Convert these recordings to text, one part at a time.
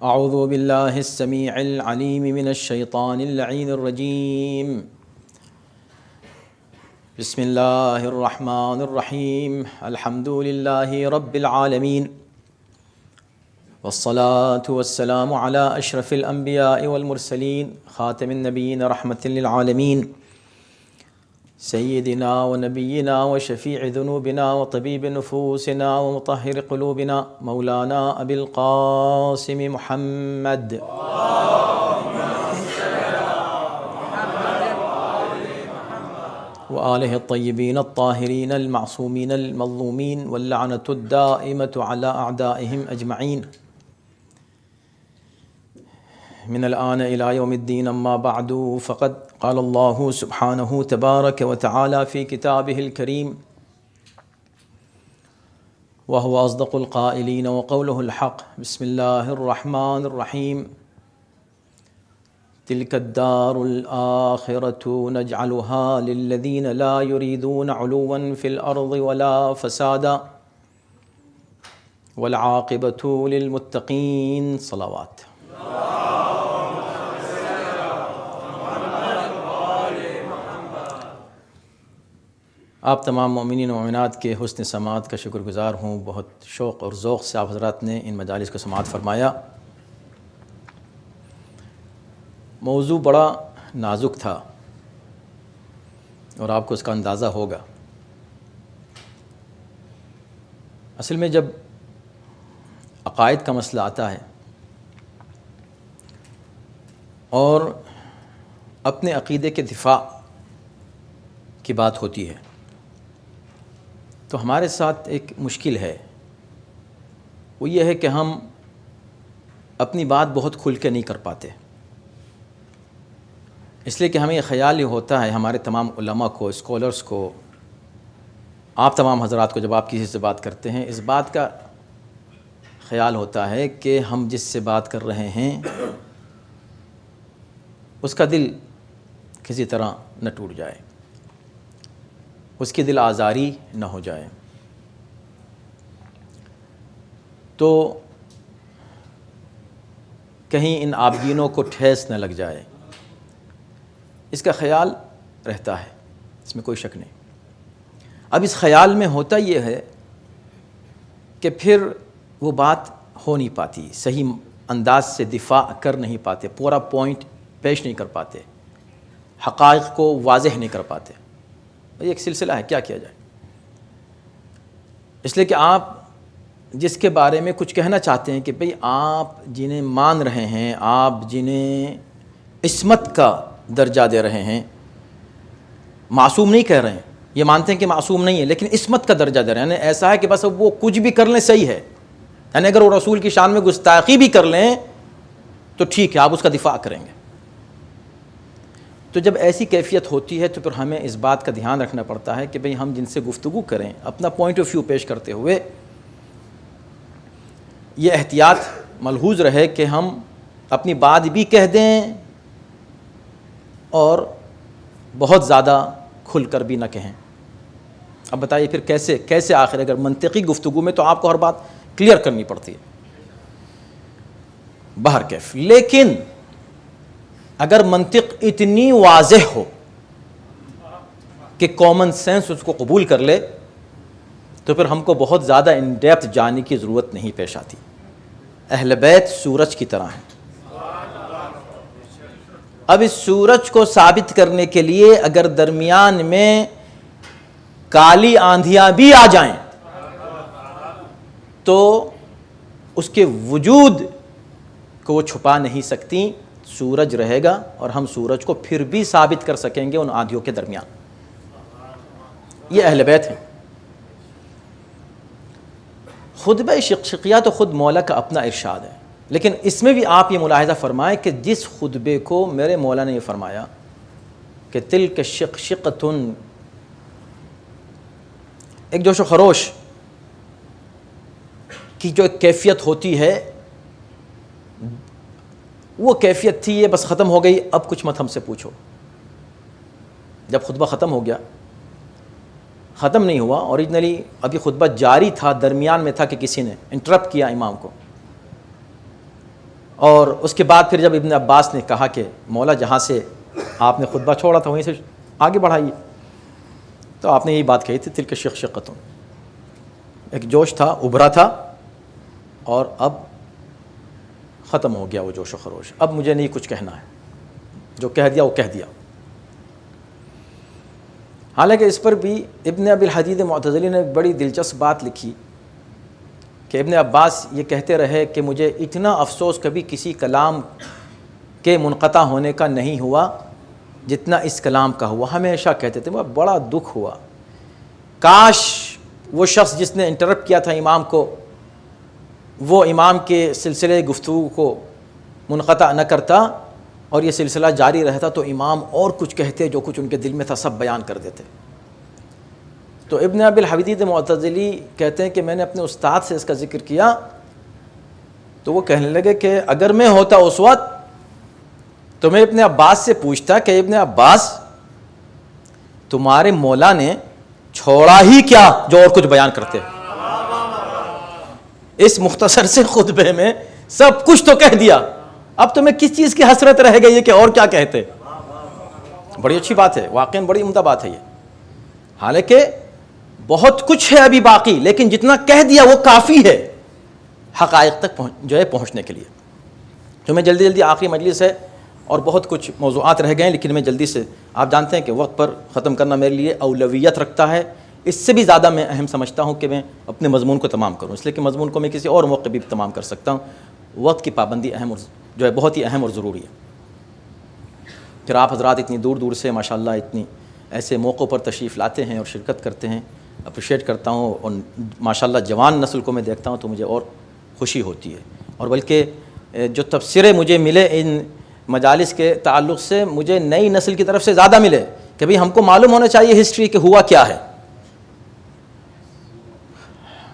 اعوذ باللہ السمیع العلیم من الشیطان اللعین الرجیم بسم اللہ الرحمن الرحیم الحمد للہ رب العالمین والصلاة والسلام علی اشرف الانبیاء والمرسلین خاتم النبیین رحمۃ للعالمین سیدنا ونبینا وشفیع ذنوبنا وطبیب نفوسنا ومطہر قلوبنا مولانا ابی القاسم محمد وآلہ الطیبین الطاہرین المعصومین المظلومین واللعنة الدائمة على اعدائهم اجمعین من الآن إلى يوم الدين أما بعد فقد قال الله سبحانه تبارك وتعالى في كتابه الكريم وهو أصدق القائلين وقوله الحق بسم الله الرحمن الرحيم تلك الدار الآخرة نجعلها للذين لا يريدون علوا في الأرض ولا فسادا والعاقبة للمتقين صلوات. آپ تمام مومنین و مومنات کے حسن سماعت کا شکر گزار ہوں. بہت شوق اور ذوق سے آپ حضرات نے ان مجالس کو سماعت فرمایا. موضوع بڑا نازک تھا اور آپ کو اس کا اندازہ ہوگا. اصل میں جب عقائد کا مسئلہ آتا ہے اور اپنے عقیدے کے دفاع کی بات ہوتی ہے تو ہمارے ساتھ ایک مشکل ہے. وہ یہ ہے کہ ہم اپنی بات بہت کھل کے نہیں کر پاتے، اس لیے کہ ہمیں یہ خیال یہ ہوتا ہے، ہمارے تمام علماء کو، اسکالرز کو، آپ تمام حضرات کو، جب آپ کسی سے بات کرتے ہیں اس بات کا خیال ہوتا ہے کہ ہم جس سے بات کر رہے ہیں اس کا دل کسی طرح نہ ٹوٹ جائے، اس کی دل آزاری نہ ہو جائے. تو کہیں ان عابدینوں کو ٹھیس نہ لگ جائے، اس کا خیال رہتا ہے، اس میں کوئی شک نہیں. اب اس خیال میں ہوتا یہ ہے کہ پھر وہ بات ہو نہیں پاتی، صحیح انداز سے دفاع کر نہیں پاتے، پورا پوائنٹ پیش نہیں کر پاتے، حقائق کو واضح نہیں کر پاتے. یہ ایک سلسلہ ہے، کیا کیا جائے. اس لیے کہ آپ جس کے بارے میں کچھ کہنا چاہتے ہیں کہ بھئی آپ جنہیں مان رہے ہیں، آپ جنہیں عصمت کا درجہ دے رہے ہیں، معصوم نہیں کہہ رہے ہیں، یہ مانتے ہیں کہ معصوم نہیں ہے لیکن عصمت کا درجہ دے رہے ہیں، یعنی ایسا ہے کہ بس وہ کچھ بھی کر لیں صحیح ہے، یعنی اگر وہ رسول کی شان میں گستاخی بھی کر لیں تو ٹھیک ہے، آپ اس کا دفاع کریں گے. تو جب ایسی کیفیت ہوتی ہے تو پھر ہمیں اس بات کا دھیان رکھنا پڑتا ہے کہ بھئی ہم جن سے گفتگو کریں اپنا پوائنٹ آف ویو پیش کرتے ہوئے یہ احتیاط ملحوظ رہے کہ ہم اپنی بات بھی کہہ دیں اور بہت زیادہ کھل کر بھی نہ کہیں. اب بتائیے پھر کیسے آخر اگر منطقی گفتگو میں تو آپ کو ہر بات کلیئر کرنی پڑتی ہے بہر کیف، لیکن اگر منطق اتنی واضح ہو کہ کامن سینس اس کو قبول کر لے تو پھر ہم کو بہت زیادہ ان ڈیپتھ جانے کی ضرورت نہیں پیش آتی. اہل بیت سورج کی طرح ہیں. اب اس سورج کو ثابت کرنے کے لیے اگر درمیان میں کالی آندھیاں بھی آ جائیں تو اس کے وجود کو وہ چھپا نہیں سکتی، سورج رہے گا اور ہم سورج کو پھر بھی ثابت کر سکیں گے ان آندھیوں کے درمیان. یہ اہل بیت ہیں. خطبہ شقشقیہ تو خود مولا کا اپنا ارشاد ہے، لیکن اس میں بھی آپ یہ ملاحظہ فرمائیں کہ جس خطبے کو میرے مولا نے یہ فرمایا کہ تلک شقشقۃ، ایک جوش و خروش کی جو ایک کیفیت ہوتی ہے وہ کیفیت تھی، یہ بس ختم ہو گئی، اب کچھ مت ہم سے پوچھو. جب خطبہ ختم ہو گیا ختم نہیں ہوا، اوریجنلی ابھی خطبہ جاری تھا، درمیان میں تھا کہ کسی نے انٹرپٹ کیا امام کو، اور اس کے بعد پھر جب ابن عباس نے کہا کہ مولا جہاں سے آپ نے خطبہ چھوڑا تھا وہیں سے آگے بڑھائیے، تو آپ نے یہی بات کہی تھی، تلک شقشقۃ، ایک جوش تھا، ابھرا تھا، اور اب ختم ہو گیا وہ جوش و خروش، اب مجھے نہیں کچھ کہنا ہے، جو کہہ دیا وہ کہہ دیا۔ حالانکہ اس پر بھی ابن ابی الحدید معتزلی نے ایک بڑی دلچسپ بات لکھی کہ ابن عباس یہ کہتے رہے کہ مجھے اتنا افسوس کبھی کسی کلام کے منقطع ہونے کا نہیں ہوا جتنا اس کلام کا ہوا، ہمیشہ کہتے تھے، مجھے بڑا دکھ ہوا، کاش وہ شخص جس نے انٹرپٹ کیا تھا امام کو وہ امام کے سلسلے گفتگو کو منقطع نہ کرتا اور یہ سلسلہ جاری رہتا تو امام اور کچھ کہتے، جو کچھ ان کے دل میں تھا سب بیان کر دیتے۔ تو ابن ابی الحدید معتزلی کہتے ہیں کہ میں نے اپنے استاد سے اس کا ذکر کیا تو وہ کہنے لگے کہ اگر میں ہوتا اس وقت تو میں ابن عباس سے پوچھتا کہ ابن عباس تمہارے مولا نے چھوڑا ہی کیا جو اور کچھ بیان کرتے، اس مختصر سے خطبے میں سب کچھ تو کہہ دیا، اب تمہیں کس چیز کی حسرت رہ گئی ہے کہ اور کیا کہتے۔ بڑی اچھی بات ہے، واقعاً بڑی عمدہ بات ہے یہ، حالانکہ بہت کچھ ہے ابھی باقی، لیکن جتنا کہہ دیا وہ کافی ہے حقائق تک پہنچنے کے لیے۔ تو میں جلدی آخری مجلس ہے اور بہت کچھ موضوعات رہ گئے ہیں، لیکن میں جلدی سے، آپ جانتے ہیں کہ وقت پر ختم کرنا میرے لیے اولویت رکھتا ہے، اس سے بھی زیادہ میں اہم سمجھتا ہوں کہ میں اپنے مضمون کو تمام کروں، اس لیے کہ مضمون کو میں کسی اور موقع بھی تمام کر سکتا ہوں، وقت کی پابندی اہم اور بہت ہی اہم اور ضروری ہے۔ پھر آپ حضرات اتنی دور دور سے ماشاءاللہ اتنی ایسے موقعوں پر تشریف لاتے ہیں اور شرکت کرتے ہیں، اپریشیٹ کرتا ہوں، اور ماشاءاللہ جوان نسل کو میں دیکھتا ہوں تو مجھے اور خوشی ہوتی ہے، اور بلکہ جو تبصرے مجھے ملے ان مجالس کے تعلق سے مجھے نئی نسل کی طرف سے زیادہ ملے کہ بھئی ہم کو معلوم ہونا چاہیے ہسٹری کہ ہوا کیا ہے،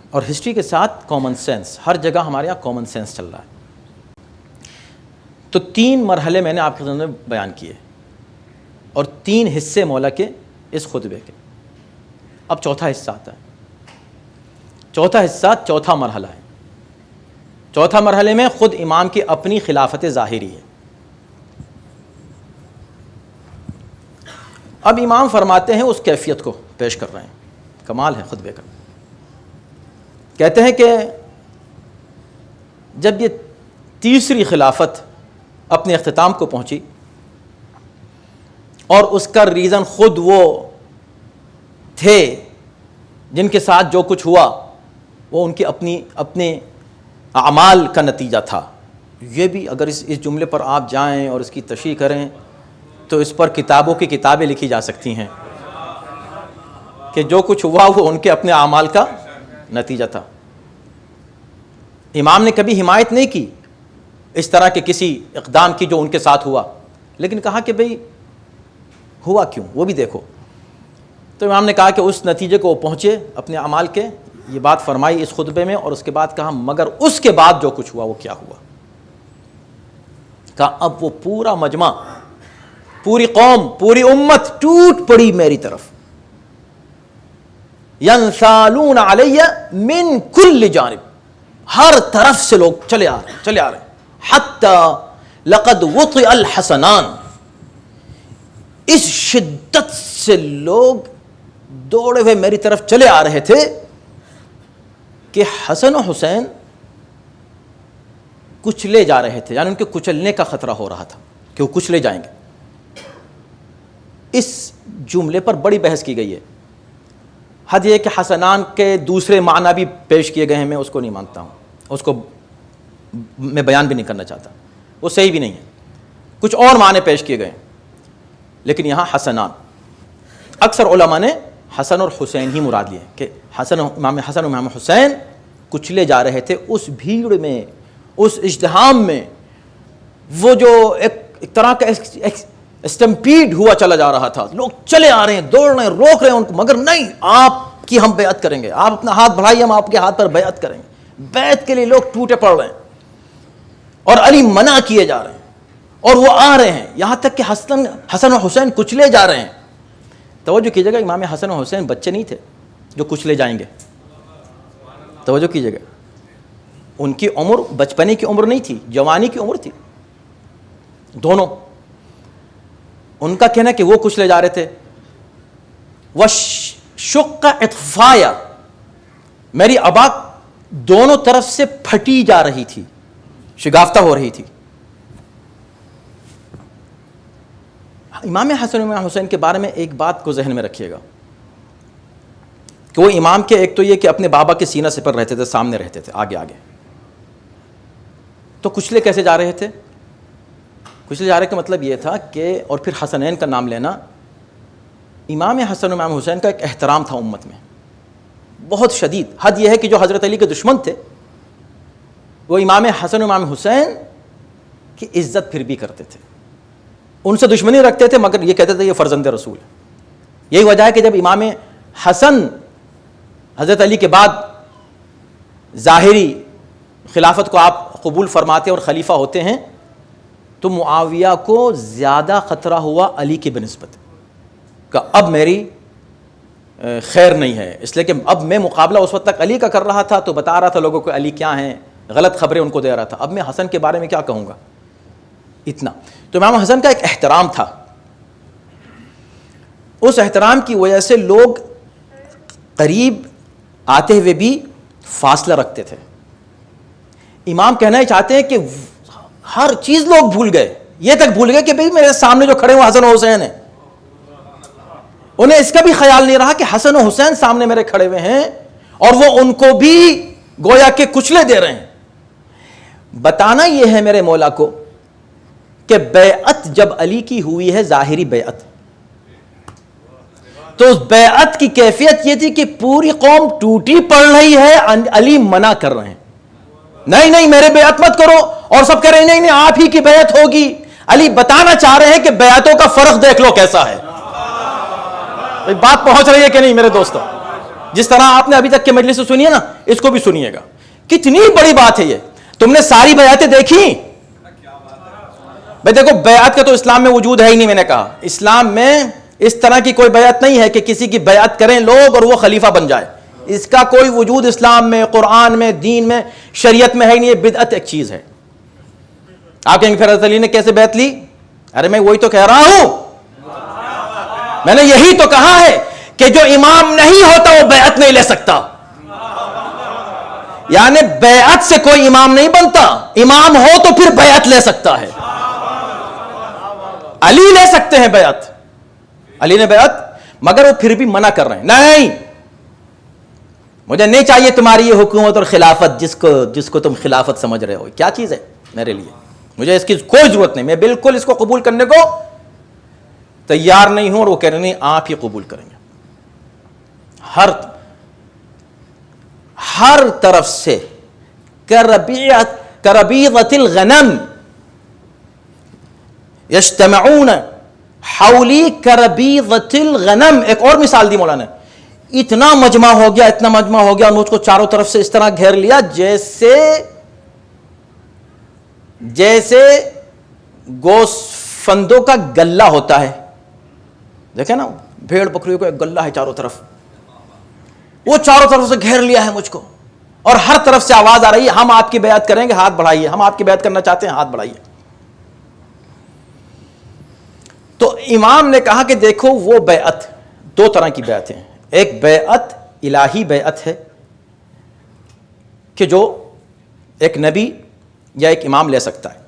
اور ہسٹری کے ساتھ کامن سینس، ہر جگہ ہمارے یہاں کامن سینس چل رہا ہے۔ تو 3 مرحلے میں نے آپ کے سامنے بیان کیے اور 3 حصے مولا کے اس خطبے کے، اب چوتھا حصہ آتا ہے۔ چوتھا حصہ چوتھا مرحلہ ہے۔ چوتھا مرحلے میں خود امام کی اپنی خلافت ظاہری ہے۔ اب امام فرماتے ہیں، اس کیفیت کو پیش کر رہے ہیں، کمال ہے خطبے کا۔ کہتے ہیں کہ جب یہ تیسری خلافت اپنے اختتام کو پہنچی اور اس کا ریزن خود وہ تھے جن کے ساتھ جو کچھ ہوا وہ ان کے اپنے اعمال کا نتیجہ تھا۔ یہ بھی اگر اس جملے پر آپ جائیں اور اس کی تشریح کریں تو اس پر کتابوں کی کتابیں لکھی جا سکتی ہیں کہ جو کچھ ہوا وہ ان کے اپنے اعمال کا نتیجہ تھا۔ امام نے کبھی حمایت نہیں کی اس طرح کے کسی اقدام کی جو ان کے ساتھ ہوا، لیکن کہا کہ بھئی ہوا کیوں وہ بھی دیکھو۔ تو امام نے کہا کہ اس نتیجے کو وہ پہنچے اپنے اعمال کے، یہ بات فرمائی اس خطبے میں، اور اس کے بعد کہا مگر اس کے بعد جو کچھ ہوا وہ کیا ہوا۔ کہا اب وہ پورا مجمع، پوری قوم، پوری امت ٹوٹ پڑی میری طرف، ینسالون علی من کل جانب، ہر طرف سے لوگ چلے آ رہے ہیں، حتی لقد وطئ الحسنان، اس شدت سے لوگ دوڑے ہوئے میری طرف چلے آ رہے تھے کہ حسن و حسین کچلے جا رہے تھے، یعنی ان کے کچلنے کا خطرہ ہو رہا تھا کہ وہ کچلے جائیں گے۔ اس جملے پر بڑی بحث کی گئی ہے۔ حد یہ کہ حسنان کے دوسرے معنی بھی پیش کیے گئے ہیں، میں اس کو نہیں مانتا ہوں، اس کو میں بیان بھی نہیں کرنا چاہتا، وہ صحیح بھی نہیں ہے، کچھ اور معنی پیش کیے گئے ہیں، لیکن یہاں حسنان، اکثر علماء نے حسن اور حسین ہی مراد لیے کہ امام حسن و امام حسین کچلے جا رہے تھے اس بھیڑ میں، اس ازدحام میں، وہ جو ایک طرح کا اسٹمپیڈ ہوا چلا جا رہا تھا، لوگ چلے آ رہے ہیں، دوڑ رہے ہیں، روک رہے ہیں ان کو، مگر نہیں، آپ کی ہم بیعت کریں گے، آپ اپنا ہاتھ بڑھائیے، ہم آپ کے ہاتھ پر بیعت کریں گے۔ بیعت کے لیے لوگ ٹوٹے پڑ رہے ہیں اور علی منع کیے جا رہے ہیں اور وہ آ رہے ہیں، یہاں تک کہ حسن و حسین کچلے جا رہے ہیں۔ توجہ کیجیے گا، امام حسن و حسین بچے نہیں تھے جو کچلے جائیں گے، توجہ کیجیے گا، ان کی عمر بچپنے کی عمر نہیں تھی، جوانی کی عمر تھی دونوں. ان کا کہنا کہ وہ کچلے جا رہے تھے. وَشُقَّ اطفایا، میری ابا دونوں طرف سے پھٹی جا رہی تھی، شگافتہ ہو رہی تھی. امام حسن و امام حسین کے بارے میں ایک بات کو ذہن میں رکھیے گا کہ وہ امام کے ایک تو یہ کہ اپنے بابا کے سینہ سے پر رہتے تھے، سامنے رہتے تھے، آگے آگے. تو کچلے کیسے جا رہے تھے؟ کچلے جا رہے کا مطلب یہ تھا کہ، اور پھر حسنین کا نام لینا، امام حسن و امام حسین کا ایک احترام تھا امت میں بہت شدید. حد یہ ہے کہ جو حضرت علی کے دشمن تھے وہ امام حسن و امام حسین کی عزت پھر بھی کرتے تھے. ان سے دشمنی رکھتے تھے مگر یہ کہتے تھے یہ فرزند رسول ہے. یہی وجہ ہے کہ جب امام حسن حضرت علی کے بعد ظاہری خلافت کو آپ قبول فرماتے اور خلیفہ ہوتے ہیں تو معاویہ کو زیادہ خطرہ ہوا علی کی بنسبت کہ اب میری خیر نہیں ہے، اس لیے کہ اب میں مقابلہ اس وقت تک علی کا کر رہا تھا تو بتا رہا تھا لوگوں کو علی کیا ہیں، غلط خبریں ان کو دے رہا تھا، اب میں حسن کے بارے میں کیا کہوں گا اتنا. تو امام حسن کا ایک احترام تھا، اس احترام کی وجہ سے لوگ قریب آتے ہوئے بھی فاصلہ رکھتے تھے. امام کہنا ہی چاہتے ہیں کہ ہر چیز لوگ بھول گئے، یہ تک بھول گئے کہ بھئی میرے سامنے جو کھڑے ہیں وہ حسن و حسین ہیں. انہیں اس کا بھی خیال نہیں رہا کہ حسن و حسین سامنے میرے کھڑے ہوئے ہیں اور وہ ان کو بھی گویا کہ کچلے دے رہے ہیں. بتانا یہ ہے میرے مولا کو کہ بیعت جب علی کی ہوئی ہے ظاہری بیعت، تو اس بیعت کی کیفیت یہ تھی کہ پوری قوم ٹوٹی پڑ رہی ہے، علی منع کر رہے ہیں نہیں نہیں میرے بیعت مت کرو، اور سب کہہ رہے ہیں نہیں نہیں آپ ہی کی بیعت ہوگی. علی بتانا چاہ رہے ہیں کہ بیعتوں کا فرق دیکھ لو کیسا ہے. بات پہنچ رہی ہے کہ نہیں میرے دوستو؟ جس طرح آپ نے ابھی تک کے مجلس سے سنی ہے نا، اس کو بھی سنیے گا. کتنی بڑی بات ہے یہ. تم نے ساری بیعتیں دیکھی؟ بھئی دیکھو بیعت کا تو اسلام میں وجود ہے ہی نہیں. میں نے کہا اسلام میں اس طرح کی کوئی بیعت نہیں ہے کہ کسی کی بیعت کریں لوگ اور وہ خلیفہ بن جائے. اس کا کوئی وجود اسلام میں، قرآن میں، دین میں، شریعت میں ہے نہیں. یہ بدعت ایک چیز ہے. آپ کہیں گے پھر حضرت علی نے کیسے بیعت لی؟ ارے میں وہی تو کہہ رہا ہوں، میں نے یہی تو کہا ہے کہ جو امام نہیں ہوتا وہ بیعت نہیں لے سکتا. یعنی بیعت سے کوئی امام نہیں بنتا، امام ہو تو پھر بیعت لے سکتا ہے. علی لے سکتے ہیں بیعت، علی نے بیعت، مگر وہ پھر بھی منع کر رہے ہیں نہیں مجھے نہیں چاہیے تمہاری یہ حکومت اور خلافت جس کو تم خلافت سمجھ رہے ہو. کیا چیز ہے میرے لیے؟ مجھے اس کی کوئی ضرورت نہیں، میں بالکل اس کو قبول کرنے کو تیار نہیں ہوں. اور وہ کہہ رہے ہیں آپ ہی قبول کریں گے. ہر طرف سے کربیضۃ الغنم یجتمعون حولی کربیضۃ الغنم. ایک اور مثال دی مولانا، اتنا مجمع ہو گیا اور مجھ کو چاروں طرف سے اس طرح گھیر لیا جیسے گوسفندوں کا گلہ ہوتا ہے. دیکھیں نا بھیڑ بکریوں کا ایک گلہ ہے چاروں طرف، وہ چاروں طرف سے گھیر لیا ہے مجھ کو، اور ہر طرف سے آواز آ رہی ہے ہم آپ کی بیعت کریں گے، ہاتھ بڑھائیے، ہم آپ کی بیعت کرنا چاہتے ہیں، ہاتھ بڑھائیے. تو امام نے کہا کہ دیکھو وہ بیعت دو طرح کی بیعت ہیں. ایک بیعت الہی بیعت ہے کہ جو ایک نبی یا ایک امام لے سکتا ہے.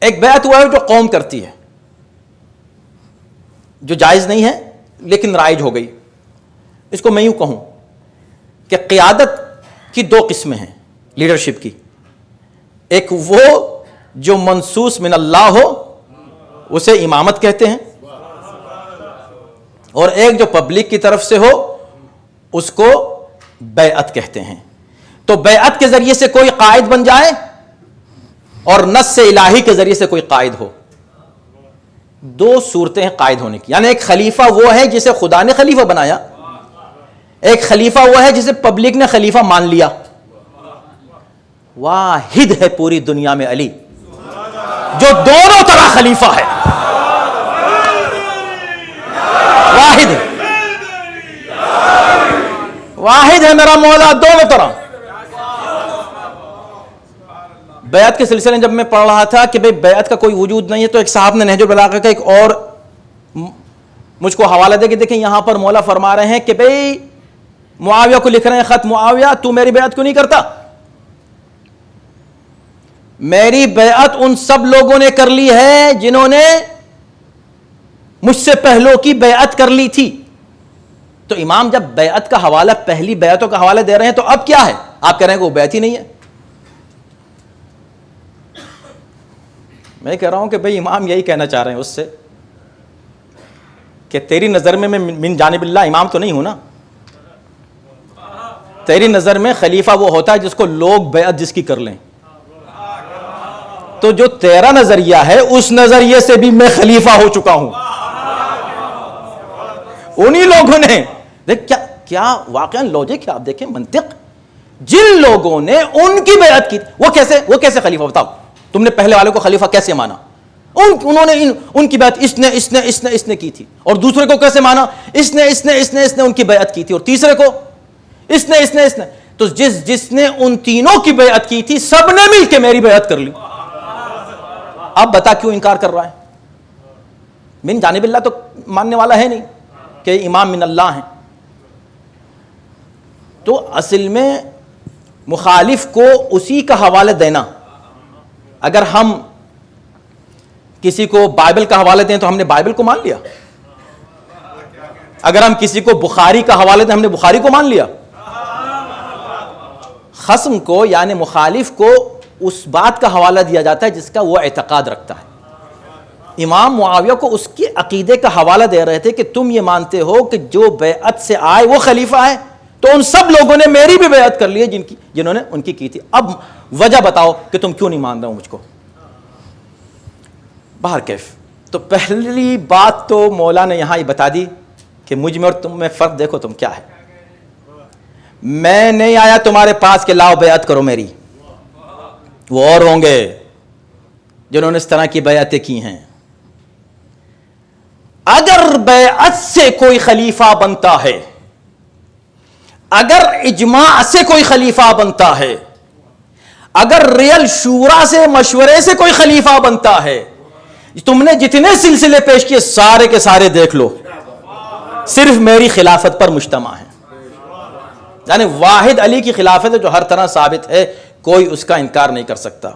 ایک بیعت وہ ہے جو قوم کرتی ہے، جو جائز نہیں ہے لیکن رائج ہو گئی. اس کو میں یوں کہوں کہ قیادت کی دو قسمیں ہیں لیڈرشپ کی. ایک وہ جو منصوص من اللہ ہو اسے امامت کہتے ہیں، اور ایک جو پبلک کی طرف سے ہو اس کو بیعت کہتے ہیں. تو بیعت کے ذریعے سے کوئی قائد بن جائے اور نص الہی کے ذریعے سے کوئی قائد ہو. دو صورتیں ہیں قائد ہونے کی. یعنی ایک خلیفہ وہ ہے جسے خدا نے خلیفہ بنایا، ایک خلیفہ وہ ہے جسے پبلک نے خلیفہ مان لیا. واحد ہے پوری دنیا میں علی جو دونوں طرح خلیفہ ہے. واحد ہے میرا مولا دونوں طرح. بیعت کے سلسلے میں جب میں پڑھ رہا تھا کہ بھئی بیعت کا کوئی وجود نہیں ہے، تو ایک صاحب نے نہج البلاغہ کا ایک اور مجھ کو حوالہ دے کہ دیکھیں یہاں پر مولا فرما رہے ہیں کہ بھئی معاویہ کو لکھ رہے ہیں خط، معاویہ تو میری بیعت کیوں نہیں کرتا؟ میری بیعت ان سب لوگوں نے کر لی ہے جنہوں نے مجھ سے پہلوں کی بیعت کر لی تھی۔ تو امام جب بیعت کا حوالہ، پہلی بیعتوں کا حوالہ دے رہے ہیں تو اب کیا ہے؟ آپ کہہ رہے ہیں کہ وہ بیعت ہی نہیں ہے۔ میں کہہ رہا ہوں کہ بھئی امام یہی کہنا چاہ رہے ہیں اس سے کہ تیری نظر میں من جانب اللہ امام تو نہیں ہوں نا، تیری نظر میں خلیفہ وہ ہوتا ہے جس کو لوگ بیعت جس کی کر لیں، تو جو تیرا نظریہ ہے اس نظریے سے بھی میں خلیفہ ہو چکا ہوں۔ انہی لوگوں نے دیکھ کیا واقعا لوجک ہے، آپ دیکھیں منطق، جن لوگوں نے ان کی بیعت کی وہ کیسے خلیفہ؟ بتاؤ تم نے پہلے والے کو خلیفہ کیسے مانا؟ انہوں نے ان کی بیعت اس نے کی تھی، اور دوسرے کو کیسے مانا؟ اس نے ان کی بیعت کی تھی، اور تیسرے کو اس نے تو جس نے ان تینوں کی بیعت کی تھی سب نے مل کے میری بیعت کر لی۔ اب بتا کیوں انکار کر رہا ہے؟ من جانب اللہ تو ماننے والا ہے نہیں کہ امام من اللہ ہیں۔ تو اصل میں مخالف کو اسی کا حوالہ دینا، اگر ہم کسی کو بائبل کا حوالہ دیں تو ہم نے بائبل کو مان لیا، اگر ہم کسی کو بخاری کا حوالہ دیں ہم نے بخاری کو مان لیا۔ خصم کو یعنی مخالف کو اس بات کا حوالہ دیا جاتا ہے جس کا وہ اعتقاد رکھتا ہے۔ امام معاویہ کو اس کے عقیدے کا حوالہ دے رہے تھے کہ تم یہ مانتے ہو کہ جو بیعت سے آئے وہ خلیفہ ہے، تو ان سب لوگوں نے میری بھی بیعت کر لی ہے جنہوں نے ان کی تھی۔ اب وجہ بتاؤ کہ تم کیوں نہیں مان رہے ہو مجھ کو؟ بہر کیف، تو پہلی بات تو مولا نے یہاں ہی بتا دی کہ مجھ میں اور تم میں فرق دیکھو تم کیا ہے۔ میں نہیں آیا تمہارے پاس کہ لاؤ بیعت کرو میری، وہ اور ہوں گے جنہوں نے اس طرح کی بیعتیں کی ہیں۔ اگر بیعت سے کوئی خلیفہ بنتا ہے، اگر اجماع سے کوئی خلیفہ بنتا ہے، اگر ریل شورا سے مشورے سے کوئی خلیفہ بنتا ہے، تم نے جتنے سلسلے پیش کیے سارے کے سارے دیکھ لو، صرف میری خلافت پر مجتمع ہے، یعنی واحد علی کی خلافت ہے جو ہر طرح ثابت ہے، کوئی اس کا انکار نہیں کر سکتا۔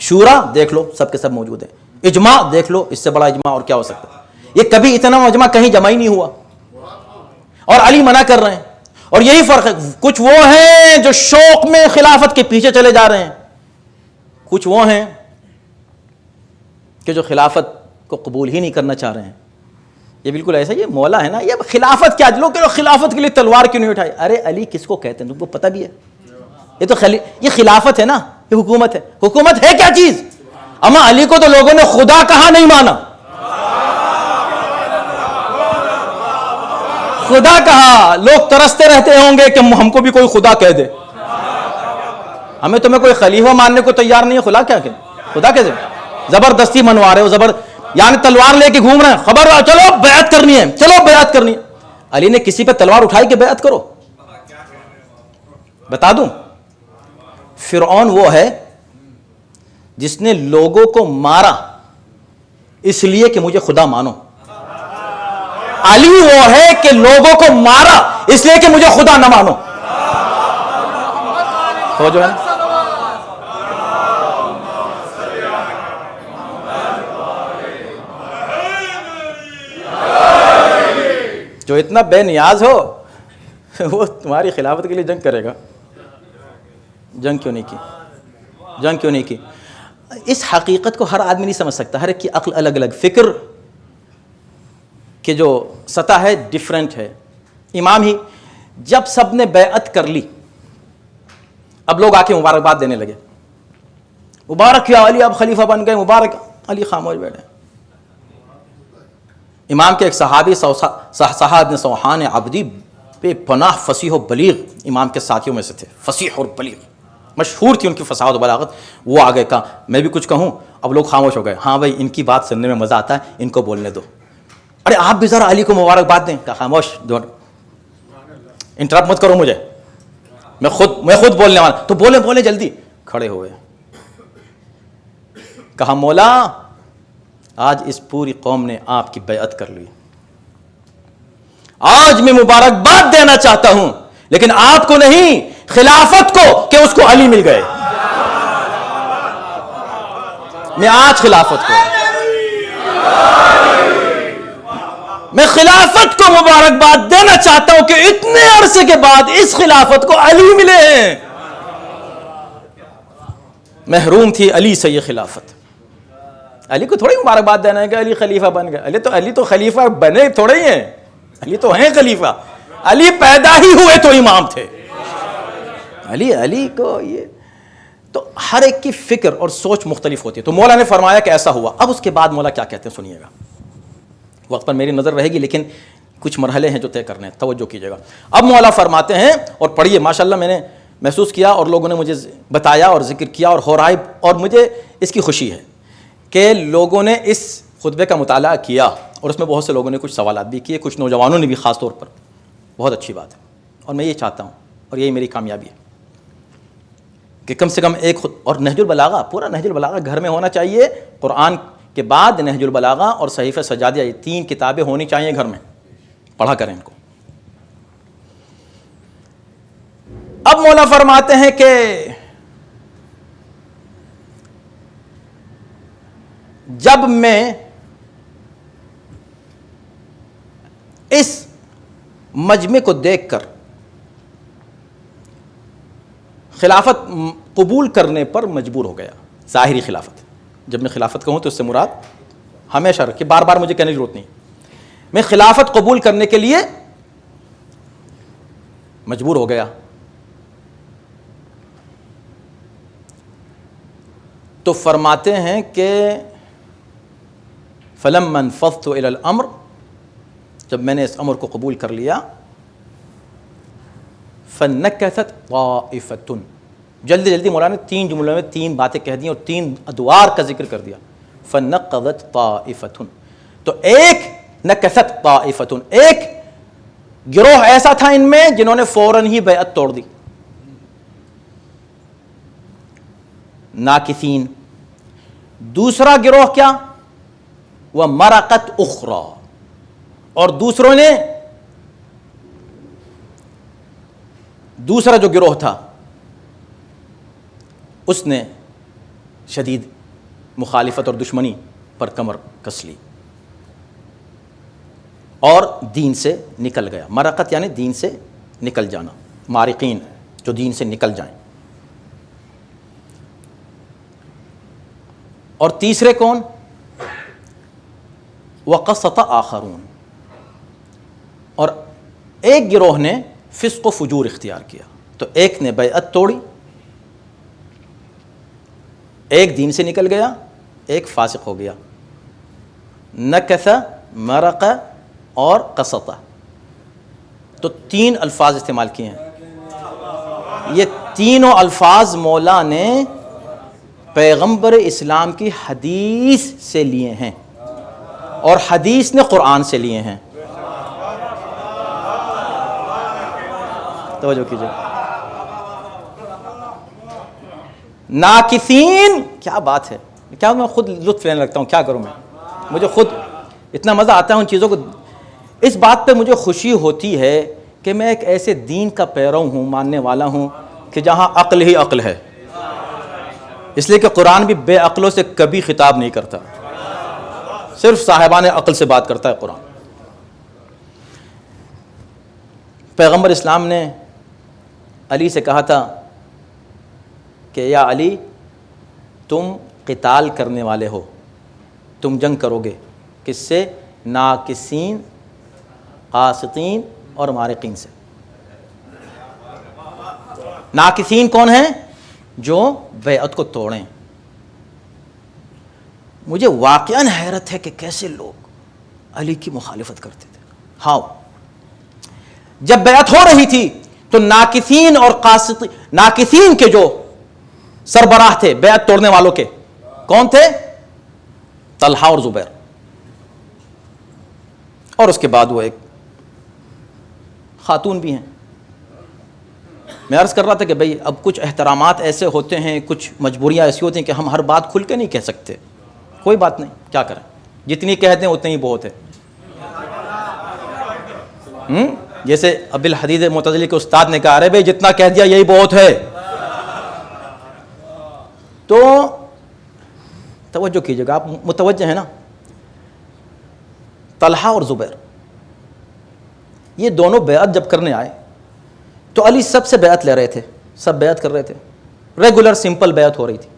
شورا دیکھ لو سب کے سب موجود ہیں، اجماع دیکھ لو، اس سے بڑا اجماع اور کیا ہو سکتا ہے؟ یہ کبھی اتنا اجماع کہیں جمع ہی نہیں ہوا، اور علی منع کر رہے ہیں۔ اور یہی فرق ہے، کچھ وہ ہیں جو شوق میں خلافت کے پیچھے چلے جا رہے ہیں، کچھ وہ ہیں کہ جو خلافت کو قبول ہی نہیں کرنا چاہ رہے ہیں۔ یہ بالکل ایسا ہی ہے، مولا ہے نا، یہ خلافت کیا لوگ خلافت کے لیے تلوار کیوں نہیں اٹھائی؟ ارے علی کس کو کہتے ہیں تم کو پتہ بھی ہے؟ یہ تو یہ خلافت ہے نا، یہ حکومت ہے۔ حکومت ہے کیا چیز؟ اما علی کو تو لوگوں نے خدا کہا نہیں مانا، خدا کہا۔ لوگ ترستے رہتے ہوں گے کہ ہم کو بھی کوئی خدا کہہ دے، ہمیں تمہیں کوئی خلیفہ ماننے کو تیار نہیں ہے، خدا کیسے؟ زبردستی منوا رہے ہو، یعنی تلوار لے کے گھوم رہے ہیں، خبر چلو بیعت کرنی ہے، چلو بیعت کرنی ہے۔ علی نے کسی پہ تلوار اٹھائی کہ بیعت کرو؟ بتا دوں، فرعون وہ ہے جس نے لوگوں کو مارا اس لیے کہ مجھے خدا مانو، علی وہ ہے کہ لوگوں کو مارا اس لیے کہ مجھے خدا نہ مانو۔ تو جو ہے جو اتنا بے نیاز ہو وہ تمہاری خلافت کے لیے جنگ کرے گا؟ جنگ کیوں نہیں کی؟ اس حقیقت کو ہر آدمی نہیں سمجھ سکتا، ہر ایک کی عقل الگ الگ، فکر کہ جو سطح ہے ڈیفرنٹ ہے۔ امام ہی جب سب نے بیعت کر لی، اب لوگ آ کے مبارکباد دینے لگے، مبارک یا علی اب خلیفہ بن گئے، مبارک۔ علی خاموش بیٹھے۔ امام کے ایک صحابی صاحب نے سوحان عبدی بے پناہ فصیح و بلیغ امام کے ساتھیوں میں سے تھے، فصیح اور بلیغ، مشہور تھی ان کی فصاحت و بلاغت۔ وہ آگے کہا میں بھی کچھ کہوں؟ اب لوگ خاموش ہو گئے۔ ہاں بھائی ان کی بات سننے میں مزہ آتا ہے، ان کو بولنے دو۔ ارے آپ بھی ذرا علی کو مبارکباد دیں۔ کہا خاموش، انٹرپٹ مت کرو مجھے، میں خود بولنے والا، تو بولے جلدی۔ کھڑے ہوئے، کہا مولا آج اس پوری قوم نے آپ کی بیعت کر لی، آج میں مبارکباد دینا چاہتا ہوں، لیکن آپ کو نہیں، خلافت کو، کہ اس کو علی مل گئے۔ میں آج خلافت کو، میں خلافت کو مبارکباد دینا چاہتا ہوں کہ اتنے عرصے کے بعد اس خلافت کو علی ملے ہیں۔ محروم تھی علی سے یہ خلافت۔ علی کو تھوڑی مبارکباد دینا ہے کہ علی خلیفہ بن گئے، علی تو خلیفہ بنے تھوڑے ہی ہیں، علی تو ہیں خلیفہ، علی پیدا ہی ہوئے تو امام تھے۔ علی کو یہ تو ہر ایک کی فکر اور سوچ مختلف ہوتی ہے۔ تو مولا نے فرمایا کہ ایسا ہوا۔ اب اس کے بعد مولا کیا کہتے ہیں سنیے گا، وقت پر میری نظر رہے گی لیکن کچھ مرحلے ہیں جو طے کرنے ہیں، توجہ کیجیے گا۔ اب مولا فرماتے ہیں، اور پڑھیے، ماشاءاللہ میں نے محسوس کیا اور لوگوں نے مجھے بتایا اور ذکر کیا اور ہو رہا ہے، اور مجھے اس کی خوشی ہے کہ لوگوں نے اس خطبے کا مطالعہ کیا اور اس میں بہت سے لوگوں نے کچھ سوالات بھی کیے، کچھ نوجوانوں نے بھی خاص طور پر۔ بہت اچھی بات ہے، اور میں یہ چاہتا ہوں اور یہی میری کامیابی ہے کہ کم سے کم ایک اور نہج البلاغہ، پورا نہج البلاغہ گھر میں ہونا چاہیے۔ قرآن کے بعد نہج البلاغہ اور صحیفہ سجادیہ، یہ 3 کتابیں ہونی چاہیے گھر میں، پڑھا کریں ان کو۔ اب مولا فرماتے ہیں کہ جب میں اس مجمع کو دیکھ کر خلافت قبول کرنے پر مجبور ہو گیا، ظاہری خلافت، جب میں خلافت کہوں تو اس سے مراد ہمیشہ رکھے، بار بار مجھے کہنے کی ضرورت نہیں، میں خلافت قبول کرنے کے لیے مجبور ہو گیا۔ تو فرماتے ہیں کہ فَلَمَّا انْفَضْتُ إِلَى الْأَمْرِ، جب میں نے اس امر کو قبول کر لیا، فَنَّكَثَتْ طَائِفَةٌ، جلدی جلدی مولانا نے 3 جملوں میں 3 باتیں کہہ دیں اور 3 ادوار کا ذکر کر دیا۔ فَنَّقَضَتْ طَائِفَةٌ، تو ایک نَكَثَتْ طَائِفَةٌ، ایک گروہ ایسا تھا ان میں جنہوں نے فوراً ہی بیعت توڑ دی، ناکثین۔ دوسرا گروہ کیا؟ وَمَرَقَتْ أُخْرَى، اور دوسروں نے، دوسرا جو گروہ تھا اس نے شدید مخالفت اور دشمنی پر کمر کس لی اور دین سے نکل گیا۔ مرقت یعنی دین سے نکل جانا، مارقین جو دین سے نکل جائیں۔ اور تیسرے کون؟ وَقَسَطَ آخَرُونَ، اور ایک گروہ نے فسق و فجور اختیار کیا، تو ایک نے بیعت توڑی، ایک دین سے نکل گیا، ایک فاسق ہو گیا۔ نکث، مرق اور قسط، تو 3 الفاظ استعمال کیے ہیں۔ یہ تینوں الفاظ مولا نے پیغمبر اسلام کی حدیث سے لیے ہیں اور حدیث نے قرآن سے لیے ہیں۔ توجہ کیجئے۔ ناکثین، کیا بات ہے، کیا میں خود لطف لینے لگتا ہوں، کیا کروں میں، مجھے خود اتنا مزہ آتا ہے ان چیزوں کو، اس بات پہ مجھے خوشی ہوتی ہے کہ میں ایک ایسے دین کا پیرو ہوں، ماننے والا ہوں کہ جہاں عقل ہی عقل ہے، اس لیے کہ قرآن بھی بے عقلوں سے کبھی خطاب نہیں کرتا، صرف صاحبان عقل سے بات کرتا ہے قرآن۔ پیغمبر اسلام نے علی سے کہا تھا کہ یا علی، تم قتال کرنے والے ہو، تم جنگ کرو گے، کس سے؟ ناکثین، قاسطین اور مارقین سے۔ ناکثین کون ہیں؟ جو بیعت کو توڑیں۔ مجھے واقعاً حیرت ہے کہ کیسے لوگ علی کی مخالفت کرتے تھے۔ ہاں، جب بیعت ہو رہی تھی تو ناکثین اور قاسطین، ناکثین کے جو سربراہ تھے بیعت توڑنے والوں کے، کون تھے؟ طلحہ اور زبیر، اور اس کے بعد وہ ایک خاتون بھی ہیں میں عرض کر رہا تھا کہ بھئی اب کچھ احترامات ایسے ہوتے ہیں، کچھ مجبوریاں ایسی ہوتی ہیں کہ ہم ہر بات کھل کے نہیں کہہ سکتے. کوئی بات نہیں، کیا کریں، جتنی کہہ دیں اتنی ہی بہت ہے. جیسے ابی الحدید معتزلی کے استاد نے کہا، ارے بھئی جتنا کہہ دیا یہی بہت ہے. تو توجہ کیجیے گا، آپ متوجہ ہیں نا. طلحہ اور زبیر یہ دونوں بیعت جب کرنے آئے تو علی سب سے بیعت لے رہے تھے، سب بیعت کر رہے تھے، ریگولر سمپل بیعت ہو رہی تھی.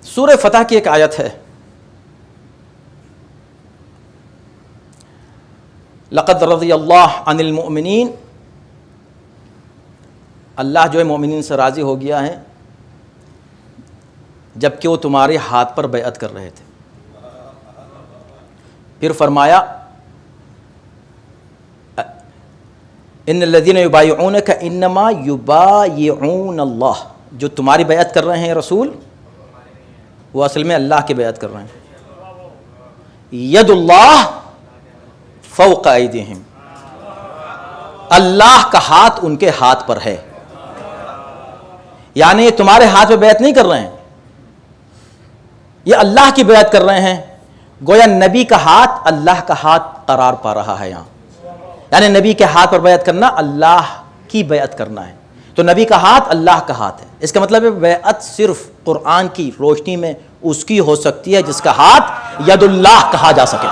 سورہ فتح کی ایک آیت ہے، لقد رضی اللہ عن المؤمنین، اللہ جو ہے مومنین سے راضی ہو گیا ہے جبکہ وہ تمہارے ہاتھ پر بیعت کر رہے تھے. پھر فرمایا ان الذین یبایعونک انما یبایعون اللہ، جو تمہاری بیعت کر رہے ہیں رسول وہ اصل میں اللہ کی بیعت کر رہے ہیں. ید اللہ فوق ایدیہم، اللہ کا ہاتھ ان کے ہاتھ پر ہے. یعنی یہ تمہارے ہاتھ پہ بیعت نہیں کر رہے ہیں، یہ اللہ کی بیعت کر رہے ہیں. گویا نبی کا ہاتھ اللہ کا ہاتھ قرار پا رہا ہے یہاں. یعنی نبی کے ہاتھ پر بیعت کرنا اللہ کی بیعت کرنا ہے. تو نبی کا ہاتھ اللہ کا ہاتھ ہے. اس کا مطلب ہے بیعت صرف قرآن کی روشنی میں اس کی ہو سکتی ہے جس کا ہاتھ ید اللہ کہا جا سکے.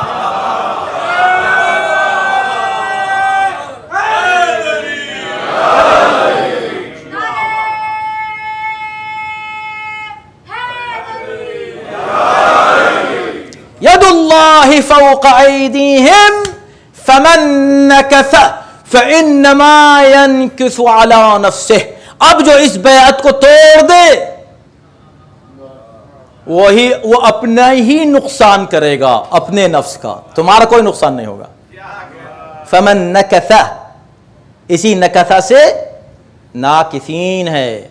ید اللہ فوق ایدیہم فمن نکث فانما ينکث علی نفسہ. اب جو اس بیعت کو توڑ دے وہ اپنا ہی نقصان کرے گا، اپنے نفس کا، تمہارا کوئی نقصان نہیں ہوگا. فمن نکث، اسی نکث سے ناکثین ہے.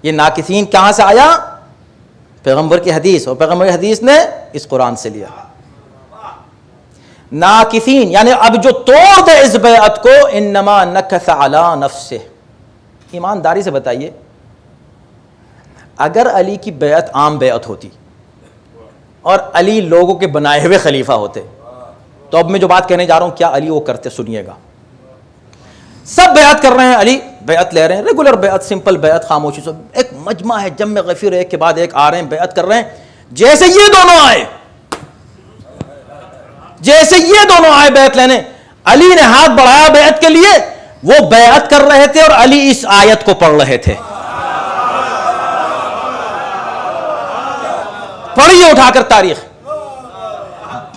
یہ ناکثین کہاں سے آیا؟ پیغمبر کی حدیث، اور پیغمبر کی حدیث نے اس قرآن سے لیا. ناکثین یعنی اب جو توڑ دے اس بیعت کو، انما نکث علی نفسہ. ایمانداری سے بتائیے، اگر علی کی بیعت عام بیعت ہوتی اور علی لوگوں کے بنائے ہوئے خلیفہ ہوتے، تو اب میں جو بات کہنے جا رہا ہوں کیا علی وہ کرتے؟ سنیے گا. سب بیعت کر رہے ہیں، علی بیعت لے رہے ہیں، ریگولر بیعت، سمپل بیعت، خاموشی سے. ایک مجمع ہے، جمع غفیر، ایک کے بعد ایک آ رہے ہیں، بیعت کر رہے ہیں. جیسے یہ دونوں آئے بیعت لینے، علی نے ہاتھ بڑھایا بیعت کے لیے. وہ بیعت کر رہے تھے اور علی اس آیت کو پڑھ رہے تھے. پڑھیے اٹھا کر تاریخ.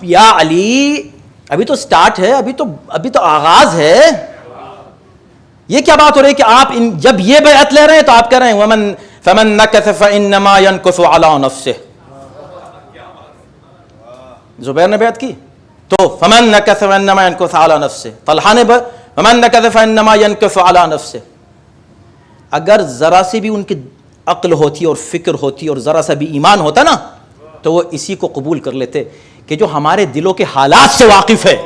یا علی، ابھی تو سٹارٹ ہے، ابھی تو آغاز ہے. یہ کیا بات ہو رہی ہے کہ آپ جب یہ بیعت لے رہے ہیں تو آپ کہہ رہے ہیں فمن نکث فانما ينکث علی نفسہ. زبیر نے بیعت کی تو فمن نکث فانما ينکث علی نفسہ. طلحہ نے فمن نکث فانما ينکث علی نفسہ. اگر ذرا سی بھی ان کی عقل ہوتی اور فکر ہوتی اور ذرا سا بھی ایمان ہوتا نا، تو وہ اسی کو قبول کر لیتے کہ جو ہمارے دلوں کے حالات سے واقف ہے،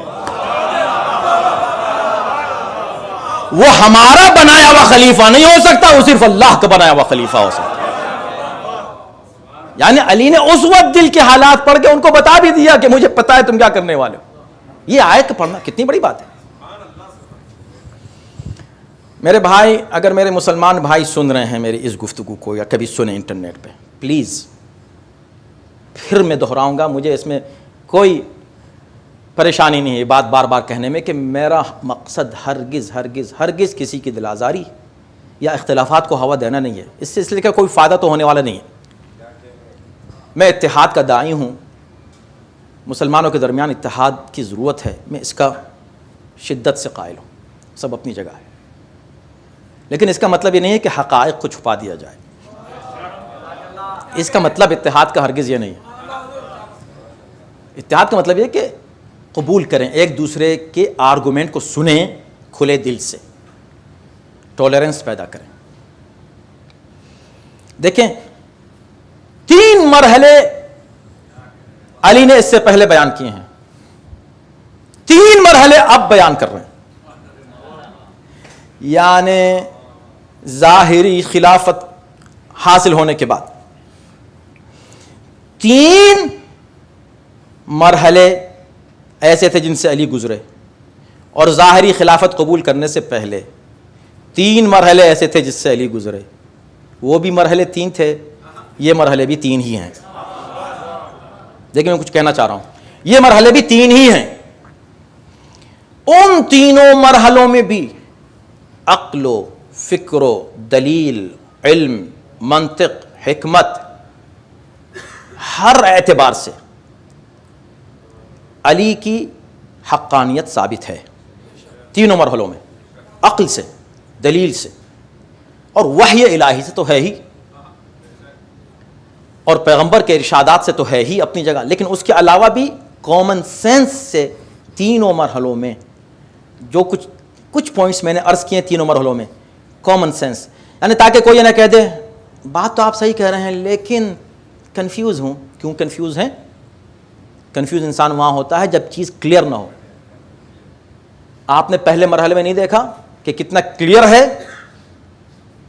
وہ ہمارا بنایا ہوا خلیفہ نہیں ہو سکتا، وہ صرف اللہ کا بنایا ہوا خلیفہ ہو سکتا. یعنی علی نے اس وقت دل کے حالات پڑھ کے ان کو بتا بھی دیا کہ مجھے پتا ہے تم کیا کرنے والے ہو. یہ آیت پڑھنا کتنی بڑی بات ہے. میرے بھائی، اگر میرے مسلمان بھائی سن رہے ہیں میری اس گفتگو کو یا کبھی سنیں انٹرنیٹ پہ، پلیز پھر میں دہراؤں گا، مجھے اس میں کوئی پریشانی نہیں ہے بات بار بار کہنے میں کہ میرا مقصد ہرگز ہرگز ہرگز کسی کی دل آزاری یا اختلافات کو ہوا دینا نہیں ہے. اس سلسلے کا کوئی فائدہ تو ہونے والا نہیں ہے. میں اتحاد کا داعی ہوں، مسلمانوں کے درمیان اتحاد کی ضرورت ہے، میں اس کا شدت سے قائل ہوں. سب اپنی جگہ ہے، لیکن اس کا مطلب یہ نہیں ہے کہ حقائق کو چھپا دیا جائے. اس کا مطلب اتحاد کا ہرگز یہ نہیں ہے. اتحاد کا مطلب یہ کہ قبول کریں، ایک دوسرے کے آرگومنٹ کو سنیں کھلے دل سے، ٹولرنس پیدا کریں. دیکھیں 3 مرحلے علی نے اس سے پہلے بیان کیے ہیں، 3 مرحلے اب بیان کر رہے ہیں. یعنی ظاہری خلافت حاصل ہونے کے بعد 3 مرحلے ایسے تھے جن سے علی گزرے، اور ظاہری خلافت قبول کرنے سے پہلے 3 مرحلے ایسے تھے جس سے علی گزرے. وہ بھی مرحلے 3 تھے، یہ مرحلے بھی 3 ہی ہیں. لیکن میں کچھ کہنا چاہ رہا ہوں، یہ مرحلے بھی 3 ہی ہیں. ان تینوں مرحلوں میں بھی عقل و فکر و دلیل، علم، منطق، حکمت، ہر اعتبار سے علی کی حقانیت ثابت ہے. تینوں مرحلوں میں عقل سے، دلیل سے، اور وحی الہی سے تو ہے ہی، اور پیغمبر کے ارشادات سے تو ہے ہی اپنی جگہ، لیکن اس کے علاوہ بھی کامن سینس سے تینوں مرحلوں میں جو کچھ پوائنٹس میں نے عرض کیے تینوں مرحلوں میں کامن سینس، یعنی تاکہ کوئی یہ نہ کہہ دے بات تو آپ صحیح کہہ رہے ہیں لیکن کنفیوز ہوں. کیوں کنفیوز ہیں؟ کنفیوز انسان وہاں ہوتا ہے جب چیز کلیئر نہ ہو. آپ نے پہلے مرحلے میں نہیں دیکھا کہ کتنا کلیئر ہے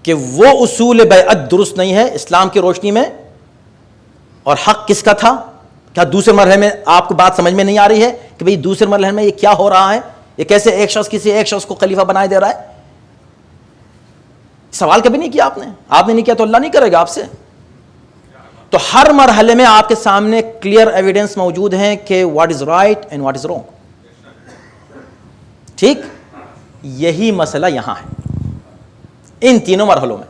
کہ وہ اصول بیعت درست نہیں ہے اسلام کی روشنی میں، اور حق کس کا تھا؟ کیا دوسرے مرحلے میں آپ کو بات سمجھ میں نہیں آ رہی ہے کہ بھئی دوسرے مرحلے میں یہ کیا ہو رہا ہے؟ یہ کیسے ایک شخص کسی ایک شخص کو خلیفہ بنائے دے رہا ہے؟ سوال کبھی نہیں کیا آپ نے نہیں کیا تو اللہ نہیں کرے گا آپ سے. تو ہر مرحلے میں آپ کے سامنے کلیئر ایویڈنس موجود ہیں کہ what is right and what is wrong. ٹھیک، یہی مسئلہ یہاں ہے ان تینوں مرحلوں میں.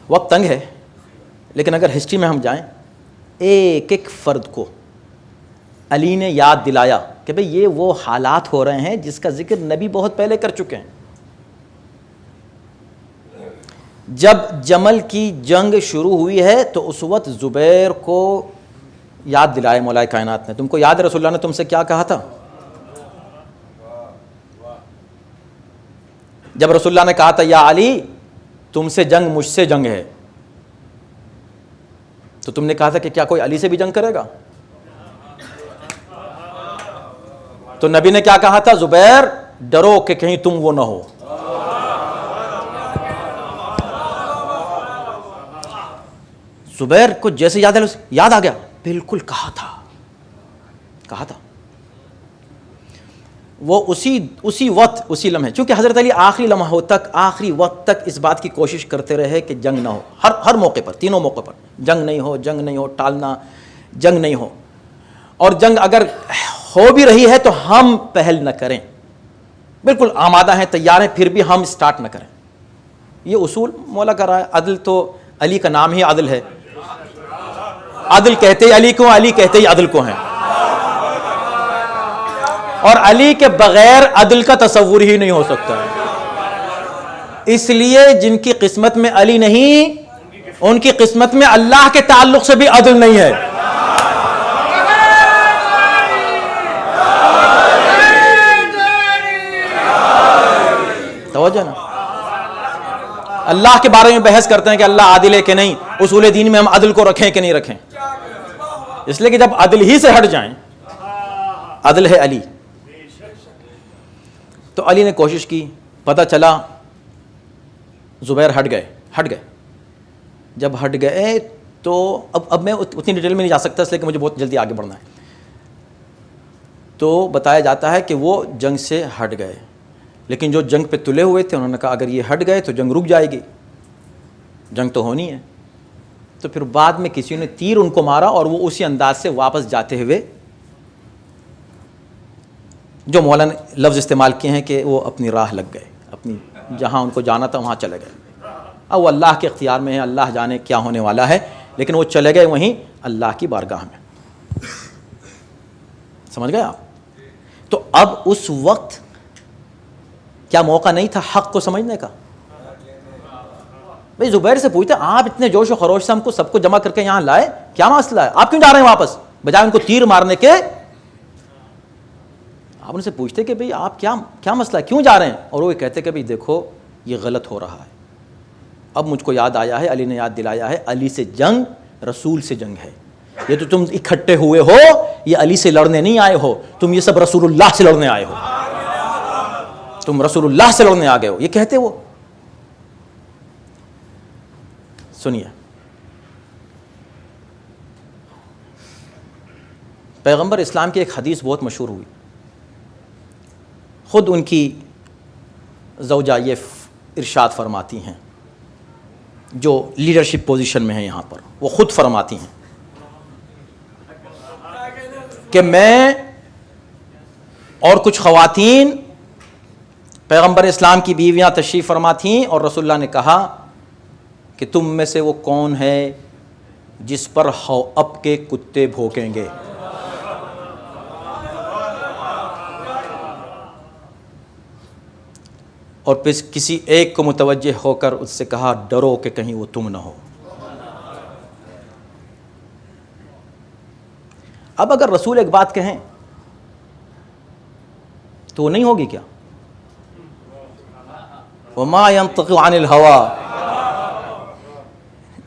وقت تنگ ہے، لیکن اگر ہسٹری میں ہم جائیں، ایک ایک فرد کو علی نے یاد دلایا کہ بھئی یہ وہ حالات ہو رہے ہیں جس کا ذکر نبی بہت پہلے کر چکے ہیں. جب جمل کی جنگ شروع ہوئی ہے تو اس وقت زبیر کو یاد دلائے مولا کائنات نے. تم کو یاد ہے رسول اللہ نے تم سے کیا کہا تھا؟ جب رسول اللہ نے کہا تھا یا علی تم سے جنگ مجھ سے جنگ ہے، تو تم نے کہا تھا کہ کیا کوئی علی سے بھی جنگ کرے گا؟ تو نبی نے کیا کہا تھا؟ زبیر ڈرو کہ کہیں تم وہ نہ ہو. زبیر کو جیسے یاد آ گیا، بالکل کہا تھا. وہ اسی وقت اسی لمحے، چونکہ حضرت علی آخری لمحوں تک، آخری وقت تک اس بات کی کوشش کرتے رہے کہ جنگ نہ ہو. ہر موقع پر، تینوں موقع پر جنگ نہیں ہو، ٹالنا، جنگ نہیں ہو. اور جنگ اگر ہو بھی رہی ہے تو ہم پہل نہ کریں. بالکل آمادہ ہیں، تیار ہیں، پھر بھی ہم سٹارٹ نہ کریں. یہ اصول مولا کا رہا ہے. عدل تو علی کا نام ہی عدل ہے. عدل کہتے ہی علی کو، علی کہتے ہی عدل کو ہیں. اور علی کے بغیر عدل کا تصور ہی نہیں ہو سکتا ہے. اس لیے جن کی قسمت میں علی نہیں، ان کی قسمت میں اللہ کے تعلق سے بھی عدل نہیں ہے. توجہ نا. اللہ کے بارے میں بحث کرتے ہیں کہ اللہ عادل ہے کہ نہیں، اصول دین میں ہم عدل کو رکھیں کہ نہیں رکھیں. اس لیے کہ جب عدل ہی سے ہٹ جائیں، عدل ہے علی. تو علی نے کوشش کی، پتہ چلا زبیر ہٹ گئے. جب ہٹ گئے تو اب میں اتنی ڈیٹیل میں نہیں جا سکتا اس لیے کہ مجھے بہت جلدی آگے بڑھنا ہے. تو بتایا جاتا ہے کہ وہ جنگ سے ہٹ گئے، لیکن جو جنگ پہ تلے ہوئے تھے انہوں نے کہا اگر یہ ہٹ گئے تو جنگ رک جائے گی، جنگ تو ہونی ہے. تو پھر بعد میں کسی نے تیر ان کو مارا اور وہ اسی انداز سے واپس جاتے ہوئے، جو مولا نے لفظ استعمال کیے ہیں کہ وہ اپنی راہ لگ گئے، اپنی جہاں ان کو جانا تھا وہاں چلے گئے. اب وہ اللہ کے اختیار میں ہے، اللہ جانے کیا ہونے والا ہے، لیکن وہ چلے گئے وہیں اللہ کی بارگاہ میں. سمجھ گئے آپ؟ تو اب اس وقت کیا موقع نہیں تھا حق کو سمجھنے کا؟ بھئی زبیر سے پوچھتے آپ اتنے جوش و خروش سے ہم کو سب کو جمع کر کے یہاں لائے، کیا مسئلہ ہے؟ آپ کیوں جا رہے ہیں واپس بجائے ان کو تیر مارنے کے؟ آپ ان سے پوچھتے کہ بھئی آپ کیا مسئلہ ہے، کیوں جا رہے ہیں؟ اور وہ کہتے کہ بھئی دیکھو یہ غلط ہو رہا ہے. اب مجھ کو یاد آیا ہے، علی نے یاد دلایا ہے، علی سے جنگ رسول سے جنگ ہے. یہ تو تم اکٹھے ہوئے ہو، یہ علی سے لڑنے نہیں آئے ہو، تم یہ سب رسول اللہ سے لڑنے آئے ہو. تم رسول اللہ سے لڑنے آ گئے ہو، یہ کہتے وہ. سنیے، پیغمبر اسلام کی ایک حدیث بہت مشہور ہوئی. خود ان کی زوجہ یہ ارشاد فرماتی ہیں جو لیڈرشپ پوزیشن میں ہیں یہاں پر، وہ خود فرماتی ہیں کہ میں اور کچھ خواتین پیغمبر اسلام کی بیویاں تشریف فرما تھیں اور رسول اللہ نے کہا کہ تم میں سے وہ کون ہے جس پر حواب کے کتے بھونکیں گے. اور پھر کسی ایک کو متوجہ ہو کر اس سے کہا ڈرو کہ کہیں وہ تم نہ ہو. اب اگر رسول ایک بات کہیں تو وہ نہیں ہوگی کیا؟ وما ينطق عن الهوى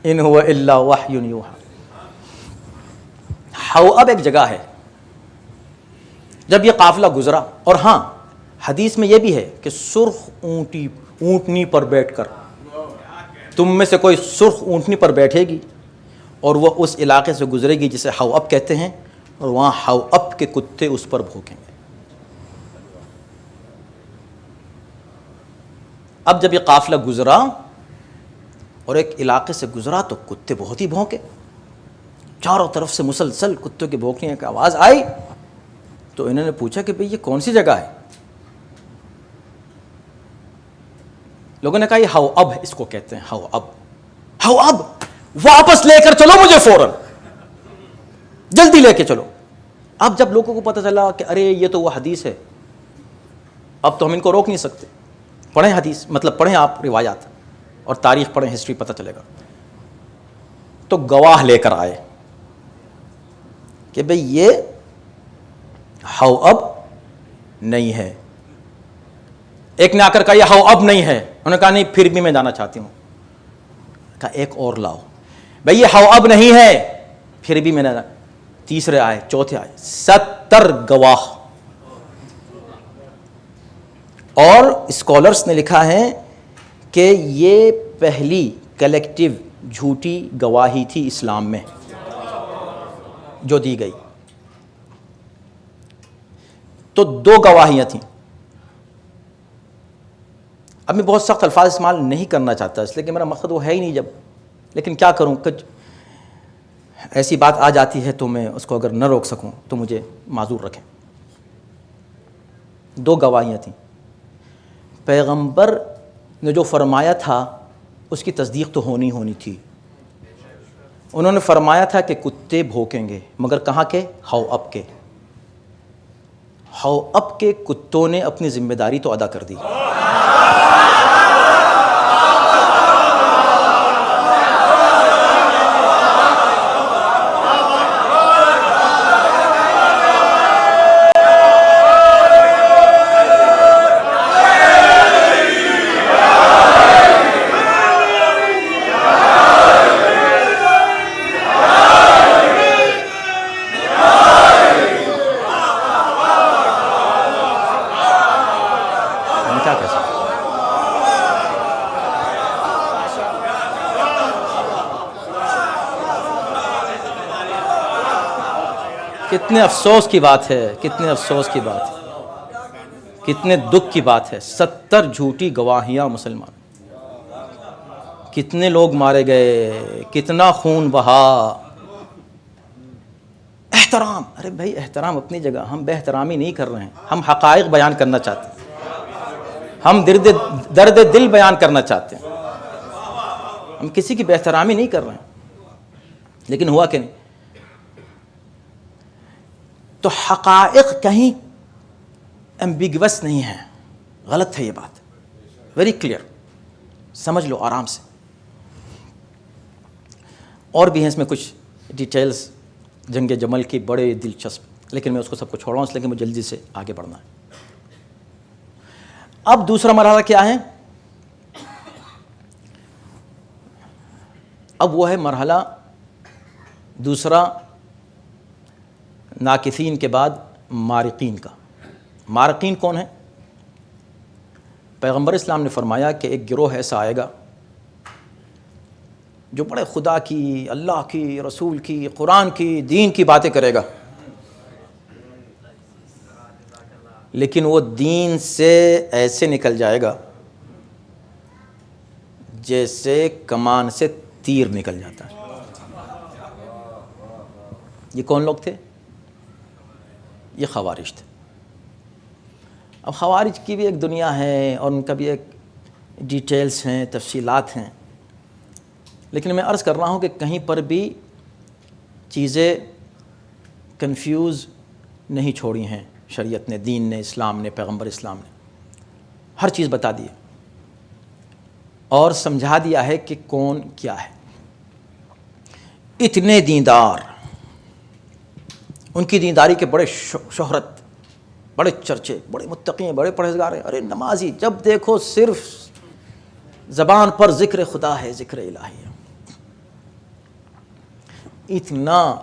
ان هو الا وحی یوحى. حواب ایک جگہ ہے. جب یہ قافلہ گزرا، اور ہاں حدیث میں یہ بھی ہے کہ سرخ اونٹنی پر بیٹھ کر، تم میں سے کوئی سرخ اونٹنی پر بیٹھے گی اور وہ اس علاقے سے گزرے گی جسے حواب کہتے ہیں، اور وہاں حواب کے کتے اس پر بھونکیں گے. اب جب یہ قافلہ گزرا اور ایک علاقے سے گزرا تو کتے بہت ہی بھونکے. چاروں طرف سے مسلسل کتوں کے بھونکنے کی آواز آئی. تو انہوں نے پوچھا کہ بھئی یہ کون سی جگہ ہے؟ لوگوں نے کہا یہ حواب اس کو کہتے ہیں. حواب واپس لے کر چلو مجھے فوراً، جلدی لے کے چلو. اب جب لوگوں کو پتہ چلا کہ ارے یہ تو وہ حدیث ہے، اب تو ہم ان کو روک نہیں سکتے. پڑھیں حدیث، مطلب پڑھیں آپ روایات اور تاریخ پڑھیں، ہسٹری پتہ چلے گا. تو گواہ لے کر آئے کہ بھئی یہ حواب نہیں ہے. ایک نے آ کر کہا یہ حواب نہیں ہے. انہوں نے کہا نہیں پھر بھی میں جانا چاہتی ہوں. کہا ایک اور لاؤ. بھئی یہ حواب نہیں ہے، پھر بھی میں نے. تیسرے آئے، چوتھے آئے، 70 گواہ. اور اسکالرز نے لکھا ہے کہ یہ پہلی کلیکٹیو جھوٹی گواہی تھی اسلام میں جو دی گئی. تو 2 گواہیاں تھیں. اب میں بہت سخت الفاظ استعمال نہیں کرنا چاہتا اس لیے کہ میرا مقصد وہ ہے ہی نہیں جب، لیکن کیا کروں، کچھ ایسی بات آ جاتی ہے تو میں اس کو اگر نہ روک سکوں تو مجھے معذور رکھیں. 2 گواہیاں تھیں. پیغمبر نے جو فرمایا تھا اس کی تصدیق تو ہونی تھی. انہوں نے فرمایا تھا کہ کتے بھونکیں گے، مگر کہاں کے؟ حواب کے. حواب کے کتوں نے اپنی ذمہ داری تو ادا کر دی. کتنے افسوس کی بات ہے، کتنے افسوس کی بات ہے، کتنے دکھ کی بات ہے. 70 جھوٹی گواہیاں مسلمان، کتنے لوگ مارے گئے، کتنا خون بہا. احترام، ارے بھائی احترام اپنی جگہ، ہم بے احترامی نہیں کر رہے ہیں، ہم حقائق بیان کرنا چاہتے ہیں، ہم درد دل بیان کرنا چاہتے ہیں، ہم کسی کی بے احترامی نہیں کر رہے ہیں. لیکن ہوا کہ نہیں. تو حقائق کہیں ایمبیگوس نہیں ہیں، غلط ہے یہ بات، ویری کلیئر، سمجھ لو آرام سے. اور بھی ہیں اس میں کچھ ڈیٹیلز جنگ جمل کی بڑے دلچسپ، لیکن میں اس کو سب کو چھوڑ رہا ہوں اس لیے کہ مجھے جلدی سے آگے بڑھنا ہے. اب دوسرا مرحلہ کیا ہے؟ اب وہ ہے مرحلہ دوسرا ناقصین کے بعد مارقین کا. مارقین کون ہیں؟ پیغمبر اسلام نے فرمایا کہ ایک گروہ ایسا آئے گا جو بڑے خدا کی، اللہ کی، رسول کی، قرآن کی، دین کی باتیں کرے گا، لیکن وہ دین سے ایسے نکل جائے گا جیسے کمان سے تیر نکل جاتا ہے۔ یہ کون لوگ تھے؟ یہ خوارج تھے۔ اب خوارج کی بھی ایک دنیا ہے اور ان کا بھی ایک ڈیٹیلز ہیں، تفصیلات ہیں، لیکن میں عرض کر رہا ہوں کہ کہیں پر بھی چیزیں کنفیوز نہیں چھوڑی ہیں شریعت نے، دین نے، اسلام نے، پیغمبر اسلام نے ہر چیز بتا دی ہے اور سمجھا دیا ہے کہ کون کیا ہے۔ اتنے دیندار، ان کی دینداری کے بڑے شہرت، بڑے چرچے، بڑے متقی ہیں، بڑے پرہیزگار ہیں، ارے نمازی، جب دیکھو صرف زبان پر ذکر خدا ہے، ذکر الہی ہے۔ اتنا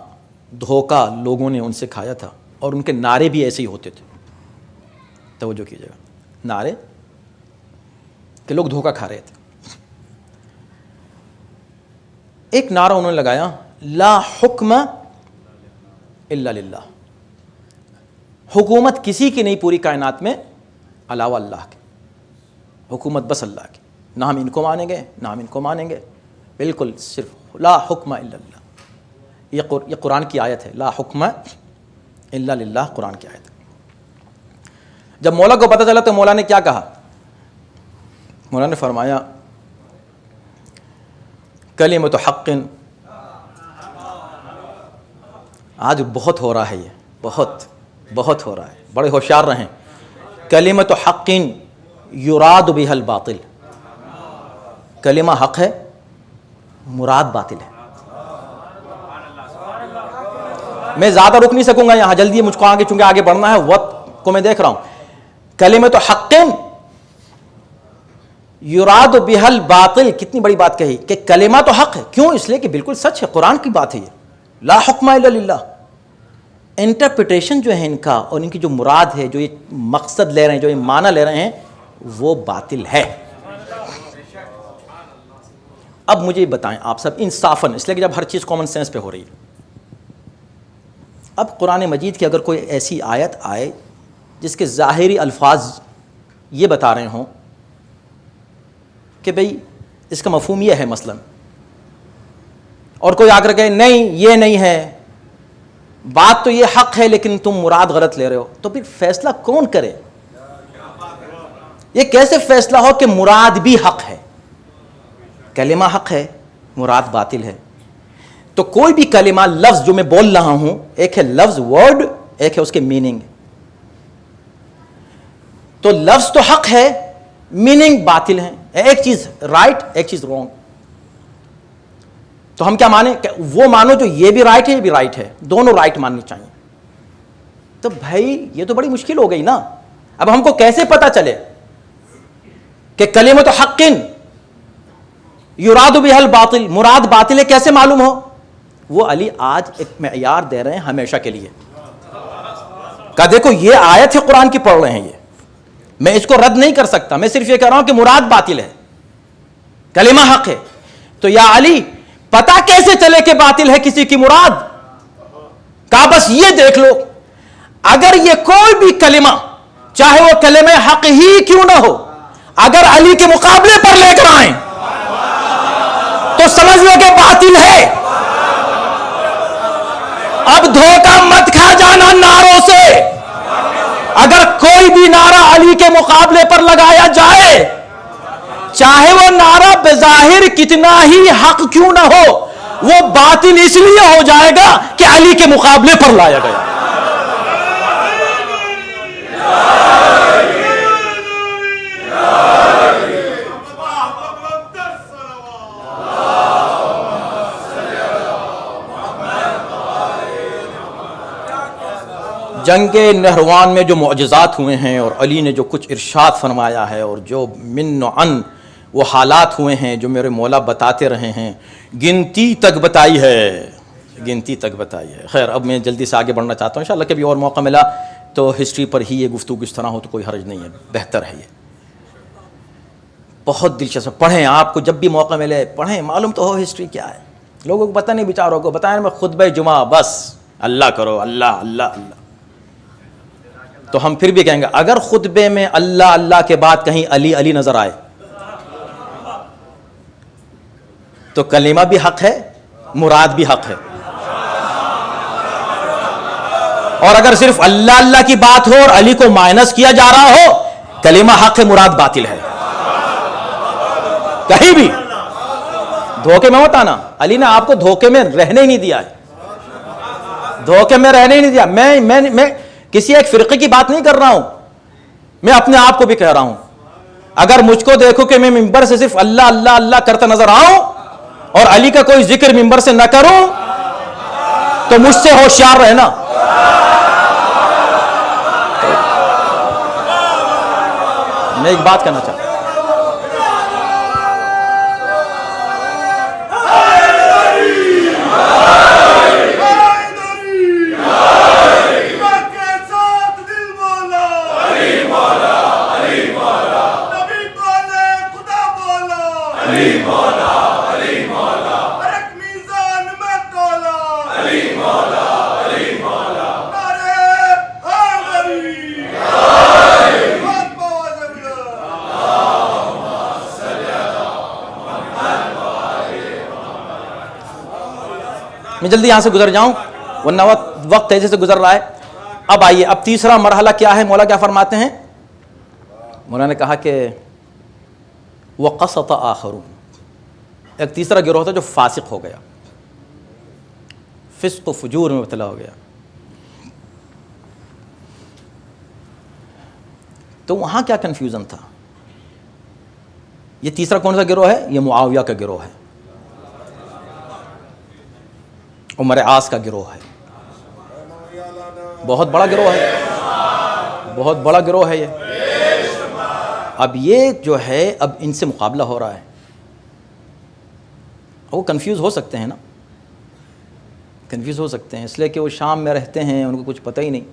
دھوکہ لوگوں نے ان سے کھایا تھا، اور ان کے نعرے بھی ایسے ہی ہوتے تھے۔ توجہ کیجیے گا، نعرے کہ لوگ دھوکہ کھا رہے تھے۔ ایک نعرہ انہوں نے لگایا، لا حکم الا للہ، حکومت کسی کی نہیں پوری کائنات میں علاوہ اللہ کے، حکومت بس اللہ کی، نہ ہم ان کو مانیں گے نہ ہم ان کو مانیں گے، بالکل صرف لا حکم الا للہ۔ یہ قرآن کی آیت ہے، لا حکم الا للہ، قرآن کی آیت۔ جب مولا کو پتہ چلا تو مولا نے کیا کہا؟ مولا نے فرمایا کلمۃ حق، آج بہت ہو رہا ہے، یہ بہت ہو رہا ہے، بڑے ہوشیار رہیں۔ کلمۃ حق یراد بها الباطل، کلمہ حق ہے، مراد باطل ہے۔ میں زیادہ رک نہیں سکوں گا یہاں، جلدی مجھ کو آگے، چونکہ آگے بڑھنا ہے، وقت کو میں دیکھ رہا ہوں۔ کلمۃ حق یراد بها الباطل، کتنی بڑی بات کہی کہ کلمہ تو حق ہے، کیوں؟ اس لیے کہ بالکل سچ ہے، قرآن کی بات ہے یہ، لا حکم الا للہ۔ انٹرپریٹیشن جو ہے ان کا اور ان کی جو مراد ہے، جو یہ مقصد لے رہے ہیں، جو یہ معنی لے رہے ہیں، وہ باطل ہے۔ اب مجھے بتائیں آپ سب انصافاً، اس لیے کہ جب ہر چیز کامن سینس پہ ہو رہی ہے، اب قرآن مجید کی اگر کوئی ایسی آیت آئے جس کے ظاہری الفاظ یہ بتا رہے ہوں کہ بھئی اس کا مفہوم یہ ہے مثلا، اور کوئی آ کر کہے نہیں یہ نہیں ہے، بات تو یہ حق ہے لیکن تم مراد غلط لے رہے ہو، تو پھر فیصلہ کون کرے؟ یہ کیسے فیصلہ ہو کہ مراد بھی حق ہے؟ کلمہ حق ہے، مراد باطل ہے، تو کوئی بھی کلمہ، لفظ جو میں بول رہا ہوں، ایک ہے لفظ ورڈ، ایک ہے اس کے میننگ۔ تو لفظ تو حق ہے، میننگ باطل ہے، ایک چیز رائٹ ایک چیز رونگ۔ تو ہم کیا مانیں؟ کہ وہ مانو جو یہ بھی رائٹ ہے یہ بھی رائٹ ہے، دونوں رائٹ ماننی چاہیے۔ تو بھائی یہ تو بڑی مشکل ہو گئی نا۔ اب ہم کو کیسے پتا چلے کہ کلمۃ حق یراد بها الباطل، مراد باطل ہے، کیسے معلوم ہو؟ وہ علی آج ایک معیار دے رہے ہیں ہمیشہ کے لیے، کہ دیکھو یہ آیت ہے قرآن کی پڑھ رہے ہیں، یہ میں اس کو رد نہیں کر سکتا، میں صرف یہ کہہ رہا ہوں کہ مراد باطل ہے، کلمہ حق ہے۔ تو یا علی پتا کیسے چلے کہ باطل ہے کسی کی مراد؟ کہا بس یہ دیکھ لو، اگر یہ کوئی بھی کلمہ، چاہے وہ کلمہ حق ہی کیوں نہ ہو، اگر علی کے مقابلے پر لے کر آئیں تو سمجھ لو کہ باطل ہے۔ اب دھوکہ مت کھا جانا نعروں سے، اگر کوئی بھی نعرہ علی کے مقابلے پر لگایا جائے، چاہے وہ نعرہ بظاہر کتنا ہی حق کیوں نہ ہو، وہ باطل اس لیے ہو جائے گا کہ علی کے مقابلے پر لایا گیا۔ جنگ نہروان میں جو معجزات ہوئے ہیں اور علی نے جو کچھ ارشاد فرمایا ہے اور جو من و عن وہ حالات ہوئے ہیں جو میرے مولا بتاتے رہے ہیں، گنتی تک بتائی ہے۔ خیر اب میں جلدی سے آگے بڑھنا چاہتا ہوں، انشاءاللہ کبھی اور موقع ملا تو ہسٹری پر ہی یہ گفتگو اس طرح ہو تو کوئی حرج نہیں ہے، بہتر ہے یہ۔ بہت دلچسپ. پڑھیں, آپ کو جب بھی موقع ملے پڑھیں, معلوم تو ہو ہسٹری کیا ہے. لوگوں کو پتہ نہیں, بیچاروں کو بتائیں میں خطبہ جمعہ بس اللہ کرو, اللہ اللہ اللہ. تو ہم پھر بھی کہیں گے اگر خطبے میں اللہ اللہ کے بعد کہیں علی علی نظر آئے تو کلمہ بھی حق ہے, مراد بھی حق ہے. اور اگر صرف اللہ اللہ کی بات ہو اور علی کو مائنس کیا جا رہا ہو, کلمہ حق ہے, مراد باطل ہے. کہیں بھی دھوکے میں مت آنا. علی نے آپ کو دھوکے میں رہنے ہی نہیں دیا ہے, دھوکے میں رہنے ہی نہیں دیا. میں کسی ایک فرقے کی بات نہیں کر رہا ہوں, میں اپنے آپ کو بھی کہہ رہا ہوں. اگر مجھ کو دیکھو کہ میں ممبر سے صرف اللہ اللہ اللہ کرتا نظر آؤں اور علی کا کوئی ذکر ممبر سے نہ کروں تو مجھ سے ہوشیار رہنا. میں ایک بات کرنا چاہتا ہوں, میں جلدی یہاں سے گزر جاؤں ورنہ وقت تیزی سے گزر رہا ہے. اب آئیے, اب تیسرا مرحلہ کیا ہے, مولا کیا فرماتے ہیں؟ مولا نے کہا کہ وَقَسَطَ آخَرُونَ, ایک تیسرا گروہ تھا جو فاسق ہو گیا, فسق و فجور میں مبتلا ہو گیا. تو وہاں کیا کنفیوژن تھا؟ یہ تیسرا کون سا گروہ ہے؟ یہ معاویہ کا گروہ ہے, عمر عاص کا گروہ ہے. بہت بڑا گروہ ہے, بہت بڑا گروہ ہے یہ. اب یہ جو ہے اب ان سے مقابلہ ہو رہا ہے. وہ کنفیوز ہو سکتے ہیں نا, کنفیوز ہو سکتے ہیں, اس لیے کہ وہ شام میں رہتے ہیں, ان کو کچھ پتہ ہی نہیں.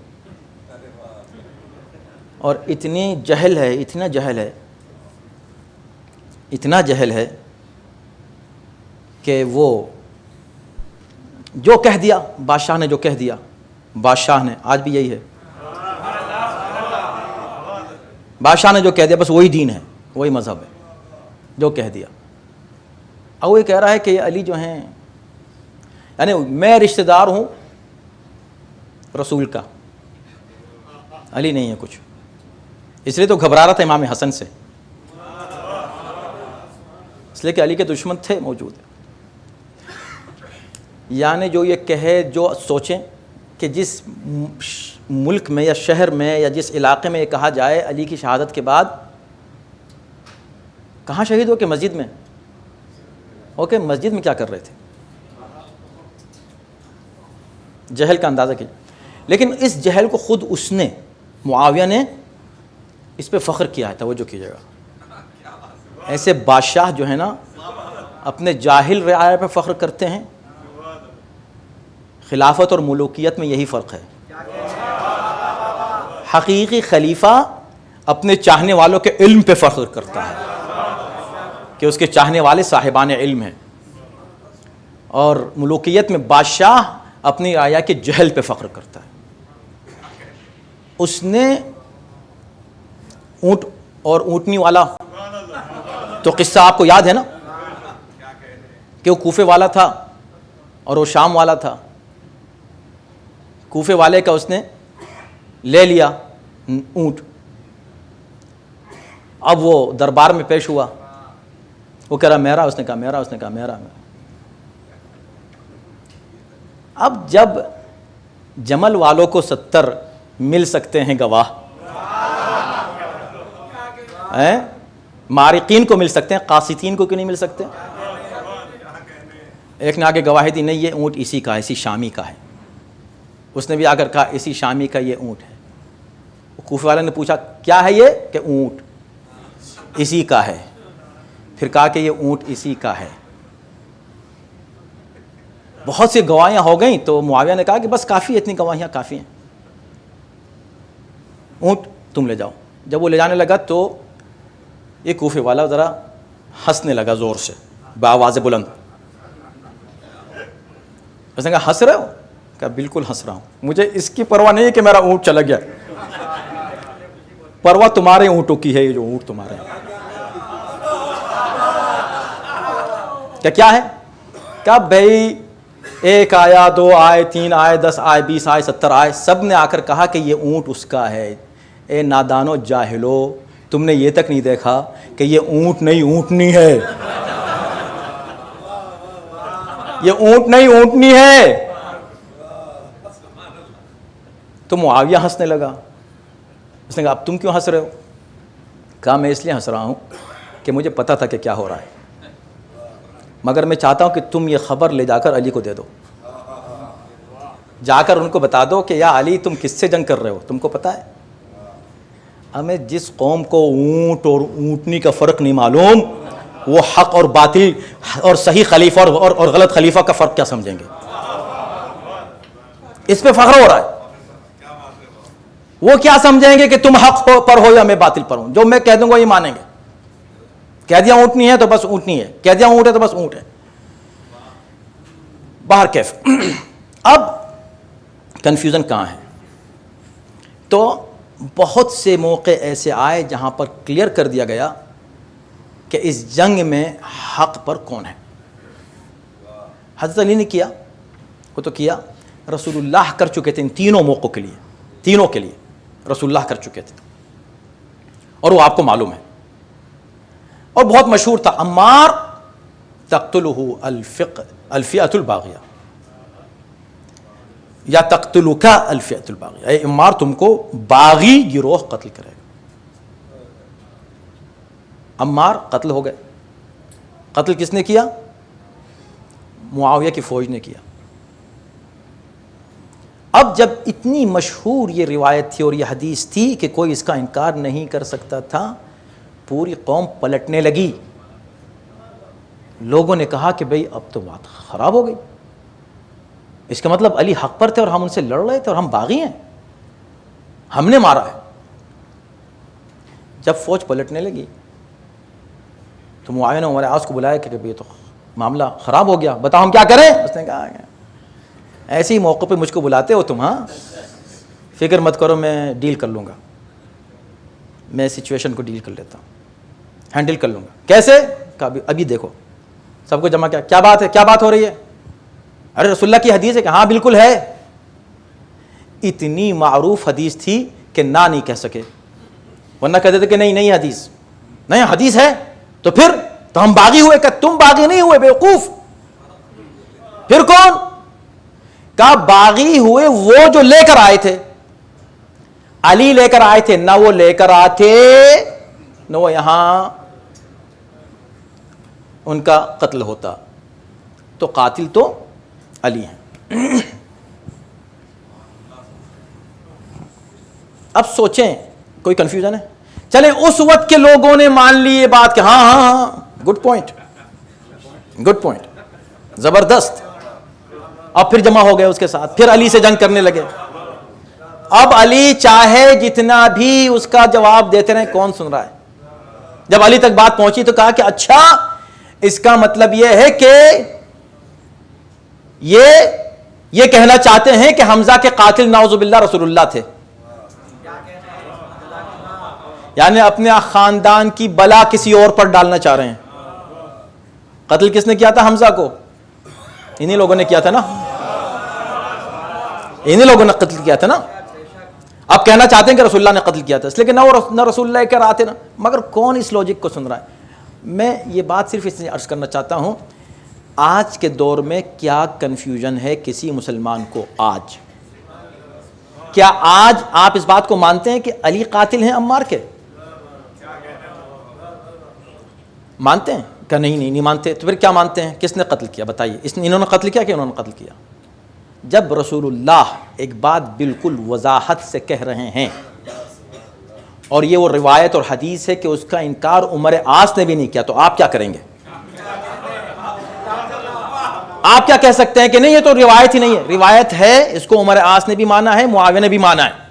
اور اتنی جہل ہے, اتنا جہل ہے, اتنا جہل ہے کہ وہ جو کہہ دیا بادشاہ نے, جو کہہ دیا بادشاہ نے, آج بھی یہی ہے, بادشاہ نے جو کہہ دیا بس وہی دین ہے, وہی مذہب ہے, جو کہہ دیا. اب وہ یہ کہہ رہا ہے کہ یہ علی جو ہیں, یعنی میں رشتہ دار ہوں رسول کا, علی نہیں ہے کچھ, اس لیے تو گھبرا رہا تھا امام حسن سے, اس لیے کہ علی کے دشمن تھے موجود. یعنی جو یہ کہے, جو سوچیں کہ جس ملک میں یا شہر میں یا جس علاقے میں یہ کہا جائے علی کی شہادت کے بعد, کہاں شہید ہو کہ مسجد میں, اوکے مسجد میں کیا کر رہے تھے, جہل کا اندازہ کیجیے. لیکن اس جہل کو خود اس نے, معاویہ نے اس پہ فخر کیا ہے, توجہ کیجیے گا. ایسے بادشاہ جو ہے نا اپنے جاہل رعایا پہ فخر کرتے ہیں. خلافت اور ملوکیت میں یہی فرق ہے. حقیقی خلیفہ اپنے چاہنے والوں کے علم پہ فخر کرتا ہے کہ اس کے چاہنے والے صاحبان علم ہیں, اور ملوکیت میں بادشاہ اپنی رعایا کے جہل پہ فخر کرتا ہے. اس نے اونٹ اور اونٹنی والا تو قصہ آپ کو یاد ہے نا, کہ وہ کوفے والا تھا اور وہ شام والا تھا. کوفے والے کا اس نے لے لیا اونٹ, اب وہ دربار میں پیش ہوا, وہ کہہ رہا میرا, اس نے کہا میرا, اس نے کہا میرا. اب جب جمل والوں کو 70 مل سکتے ہیں گواہ, مارقین کو مل سکتے ہیں, قاسطین کو کیوں نہیں مل سکتے؟ ایک نے آگے گواہی دی, نہیں یہ اونٹ اسی کا ہے, اسی شامی کا ہے. اس نے بھی آ کر کہا اسی شامی کا یہ اونٹ ہے. کوفے والے نے پوچھا کیا ہے یہ, کہ اونٹ اسی کا ہے. پھر کہا کہ یہ اونٹ اسی کا ہے. بہت سی گواہیاں ہو گئیں تو معاویہ نے کہا کہ بس کافی ہے, اتنی گواہیاں کافی ہیں, اونٹ تم لے جاؤ. جب وہ لے جانے لگا تو یہ کوفے والا ذرا ہنسنے لگا زور سے بآواز بلند. اس نے کہا ہنس رہے ہو؟ کہا بالکل ہنس رہا ہوں, مجھے اس کی پرواہ نہیں ہے کہ میرا اونٹ چلا گیا, پرواہ تمہارے اونٹوں کی ہے, یہ جو اونٹ تمہارے ہیں. کیا ہے؟ کہا بھائی 1 آیا, 2 آئے, 3 آئے, 10 آئے, 20 آئے, 70 آئے, سب نے آ کر کہا کہ یہ اونٹ اس کا ہے. اے نادانو جاہلو, تم نے یہ تک نہیں دیکھا کہ یہ اونٹ نہیں اونٹنی ہے, یہ اونٹ نہیں اونٹنی ہے. تو معاویہ ہنسنے لگا. اس نے کہا اب تم کیوں ہنس رہے ہو؟ کہا میں اس لیے ہنس رہا ہوں کہ مجھے پتا تھا کہ کیا ہو رہا ہے, مگر میں چاہتا ہوں کہ تم یہ خبر لے جا کر علی کو دے دو, جا کر ان کو بتا دو کہ یا علی تم کس سے جنگ کر رہے ہو, تم کو پتا ہے ہمیں جس قوم کو اونٹ اور اونٹنی کا فرق نہیں معلوم, وہ حق اور باطل اور صحیح خلیفہ اور غلط خلیفہ کا فرق کیا سمجھیں گے. اس پہ فخر ہو رہا ہے. وہ کیا سمجھیں گے کہ تم حق پر ہو یا میں باطل پر ہوں, جو میں کہہ دوں گا یہ مانیں گے. کہہ دیا اونٹنی ہے تو بس اونٹنی ہے, کہہ دیا اونٹ ہے تو بس اونٹ ہے. باہر کیف. اب کنفیوژن کہاں ہے؟ تو بہت سے موقع ایسے آئے جہاں پر کلیئر کر دیا گیا کہ اس جنگ میں حق پر کون ہے. حضرت علی نے کیا, وہ تو کیا, رسول اللہ کر چکے تھے ان تینوں موقعوں کے لیے, تینوں کے لیے رسول اللہ کر چکے تھے, اور وہ آپ کو معلوم ہے, اور بہت مشہور تھا. عمار تقتلہ الفئۃ الباغیہ یا تقتلک الفئۃ الباغیہ, اے عمار تم کو باغی گروہ قتل کرے گا. عمار قتل ہو گئے. قتل کس نے کیا؟ معاویہ کی فوج نے کیا. اب جب اتنی مشہور یہ روایت تھی اور یہ حدیث تھی کہ کوئی اس کا انکار نہیں کر سکتا تھا, پوری قوم پلٹنے لگی. لوگوں نے کہا کہ بھئی اب تو بات خراب ہو گئی, اس کا مطلب علی حق پر تھے اور ہم ان سے لڑ رہے تھے اور ہم باغی ہیں, ہم نے مارا ہے. جب فوج پلٹنے لگی تو معاویہ نے عمر عاص کو بلایا کہ یہ تو معاملہ خراب ہو گیا, بتاؤ ہم کیا کریں. اس نے کہا ایسے ہی موقع پہ مجھ کو بلاتے ہو تم, ہاں فکر مت کرو, میں ڈیل کر لوں گا, میں سچویشن کو ڈیل کر لیتا ہوں, ہینڈل کر لوں گا. کیسے؟ کہا ابھی دیکھو. سب کو جمع کیا, کیا بات ہے, کیا بات ہو رہی ہے؟ ارے رسول اللہ کی حدیث ہے کہ ہاں بالکل ہے. اتنی معروف حدیث تھی کہ نہ نہیں کہہ سکے, ورنہ کہتے تھے کہ نہیں حدیث نہیں, حدیث ہے تو پھر تو ہم باغی ہوئے. کہ تم باغی نہیں ہوئے بیوقوف, پھر کون؟ کہا باغی ہوئے وہ جو لے کر آئے تھے. علی لے کر آئے تھے, نہ وہ لے کر آتے نہ وہ یہاں ان کا قتل ہوتا, تو قاتل تو علی ہیں. اب سوچیں کوئی کنفیوژن ہے؟ چلیں اس وقت کے لوگوں نے مان لی یہ بات کہ ہاں گڈ پوائنٹ, گڈ پوائنٹ, زبردست. اب پھر جمع ہو گئے اس کے ساتھ, پھر علی سے جنگ کرنے لگے. اب علی چاہے جتنا بھی اس کا جواب دیتے رہے, کون سن رہا ہے؟ جب علی تک بات پہنچی تو کہا کہ اچھا اس کا مطلب یہ ہے کہ یہ کہنا چاہتے ہیں کہ حمزہ کے قاتل نعوذ باللہ رسول اللہ تھے, یعنی اپنے خاندان کی بلا کسی اور پر ڈالنا چاہ رہے ہیں. قتل کس نے کیا تھا حمزہ کو؟ انہی لوگوں نے کیا تھا نا, انہی لوگوں نے قتل کیا تھا نا. اب کہنا چاہتے ہیں کہ رسول اللہ نے قتل کیا تھا, اس لیے کہ نہ رسول اللہ کہہ رہا تھے نا. مگر کون اس لوجک کو سن رہا ہے؟ میں یہ بات صرف اس لیے عرض کرنا چاہتا ہوں, آج کے دور میں کیا کنفیوژن ہے کسی مسلمان کو آج؟ کیا آج آپ اس بات کو مانتے ہیں کہ علی قاتل ہیں عمار کے؟ مانتے ہیں کہ نہیں مانتے؟ تو پھر کیا مانتے ہیں؟ کس نے قتل کیا بتائیے؟ انہوں نے قتل کیا کہ انہوں نے قتل کیا؟ جب رسول اللہ ایک بات بالکل وضاحت سے کہہ رہے ہیں, اور یہ وہ روایت اور حدیث ہے کہ اس کا انکار عمر عاص نے بھی نہیں کیا, تو آپ کیا کریں گے؟ آپ کیا کہہ سکتے ہیں کہ نہیں یہ تو روایت ہی نہیں ہے؟ روایت ہے, اس کو عمر عاص نے بھی مانا ہے, معاویہ نے بھی مانا ہے.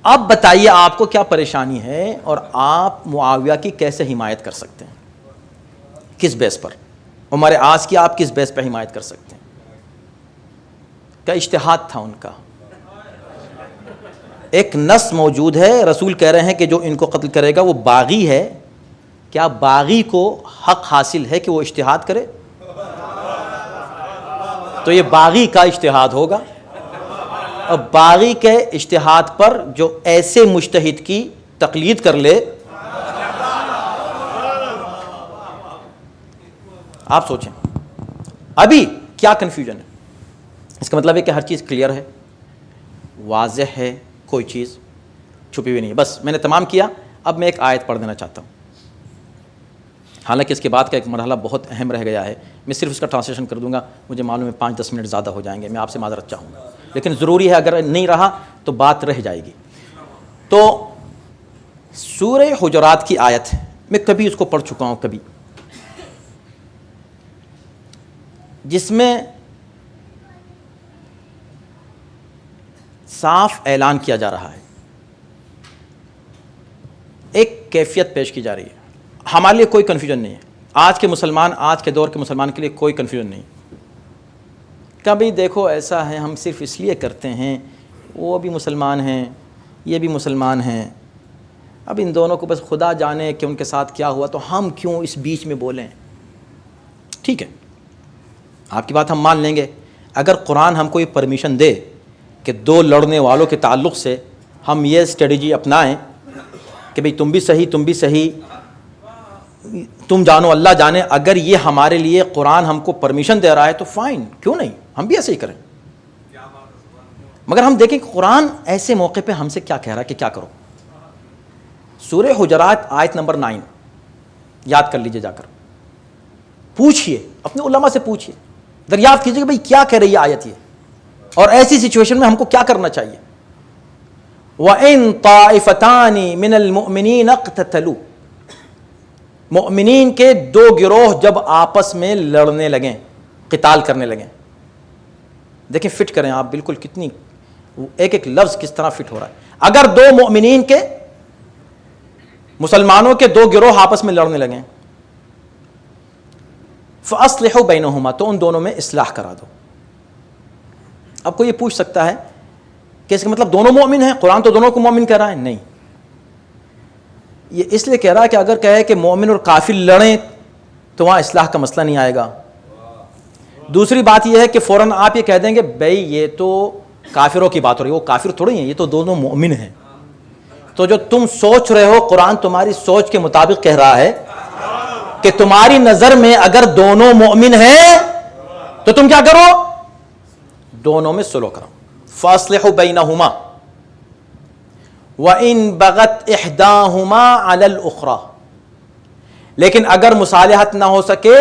اب بتائیے آپ کو کیا پریشانی ہے اور آپ معاویہ کی کیسے حمایت کر سکتے ہیں؟ کس بیس پر؟ عمر عاص کی آپ کس بیس پہ حمایت کر سکتے ہیں؟ کیا اجتہاد تھا ان کا؟ ایک نص موجود ہے، رسول کہہ رہے ہیں کہ جو ان کو قتل کرے گا وہ باغی ہے. کیا باغی کو حق حاصل ہے کہ وہ اجتہاد کرے؟ تو یہ باغی کا اجتہاد ہوگا. اب باغی کے اجتہاد پر جو ایسے مجتہد کی تقلید کر لے، آپ سوچیں ابھی کیا کنفیوژن ہے. اس کا مطلب ہے کہ ہر چیز کلیئر ہے، واضح ہے، کوئی چیز چھپی ہوئی نہیں ہے. بس میں نے تمام کیا. اب میں ایک آیت پڑھ دینا چاہتا ہوں، حالانکہ اس کے بعد کا ایک مرحلہ بہت اہم رہ گیا ہے. میں صرف اس کا ٹرانسلیشن کر دوں گا، مجھے معلوم ہے 5-10 منٹ زیادہ ہو جائیں گے، میں آپ سے معذرت چاہوں گا، لیکن ضروری ہے، اگر نہیں رہا تو بات رہ جائے گی. تو سورہ حجرات کی آیت ہے، میں کبھی اس کو پڑھ چکا ہوں کبھی، جس میں صاف اعلان کیا جا رہا ہے، ایک کیفیت پیش کی جا رہی ہے. ہمارے لیے کوئی کنفیوژن نہیں ہے. آج کے مسلمان، آج کے دور کے مسلمان کے لیے کوئی کنفیوژن نہیں. کبھی دیکھو ایسا ہے ہم صرف اس لیے کرتے ہیں، وہ بھی مسلمان ہیں، یہ بھی مسلمان ہیں، اب ان دونوں کو بس خدا جانے کہ ان کے ساتھ کیا ہوا، تو ہم کیوں اس بیچ میں بولیں. ٹھیک ہے، آپ کی بات ہم مان لیں گے. اگر قرآن ہم کو یہ پرمیشن دے کہ دو لڑنے والوں کے تعلق سے ہم یہ اسٹریٹجی اپنائیں کہ بھئی تم بھی صحیح، تم بھی صحیح، تم جانو اللہ جانے، اگر یہ ہمارے لیے قرآن ہم کو پرمیشن دے رہا ہے تو فائن، کیوں نہیں، ہم بھی ایسے ہی کریں. مگر ہم دیکھیں کہ قرآن ایسے موقع پہ ہم سے کیا کہہ رہا ہے کہ کیا کرو. سورہ حجرات آیت نمبر 9 یاد کر لیجئے، جا کر پوچھئے، اپنے علماء سے پوچھئے، دریافت کیجئے کہ بھئی کیا کہہ رہی ہے آیت یہ، اور ایسی سچویشن میں ہم کو کیا کرنا چاہیے. وَإِن طَائِفَتَانِ مِنَ الْمُؤْمِنِينَ اقْتَتَلُوا، مؤمنین کے دو گروہ جب آپس میں لڑنے لگیں، قتال کرنے لگیں. دیکھیں فٹ کریں آپ بالکل، کتنی ایک ایک لفظ کس طرح فٹ ہو رہا ہے. اگر دو مؤمنین کے، مسلمانوں کے دو گروہ آپس میں لڑنے لگیں، فَأَصْلِحُوا بَيْنَهُمَا، تو ان دونوں میں اصلاح کرا دو. اب کوئی یہ پوچھ سکتا ہے کہ اس کا مطلب دونوں مومن ہیں، قرآن تو دونوں کو مومن کہہ رہا ہے. نہیں، یہ اس لیے کہہ رہا ہے کہ اگر کہے کہ مومن اور کافر لڑیں تو وہاں اصلاح کا مسئلہ نہیں آئے گا. دوسری بات یہ ہے کہ فوراً آپ یہ کہہ دیں گے بھئی یہ تو کافروں کی بات ہو رہی ہے، وہ کافر تھوڑی ہیں، یہ تو دونوں مومن ہیں. تو جو تم سوچ رہے ہو، قرآن تمہاری سوچ کے مطابق کہہ رہا ہے کہ تمہاری نظر میں اگر دونوں مومن ہیں تو تم کیا کرو، دونوں میں صلح کرو. فَأَصْلِحُوا بَيْنَهُمَا وَإِن بَغَتْ إِحْدَاهُمَا عَلَى الْأُخْرَى، لیکن اگر مصالحت نہ ہو سکے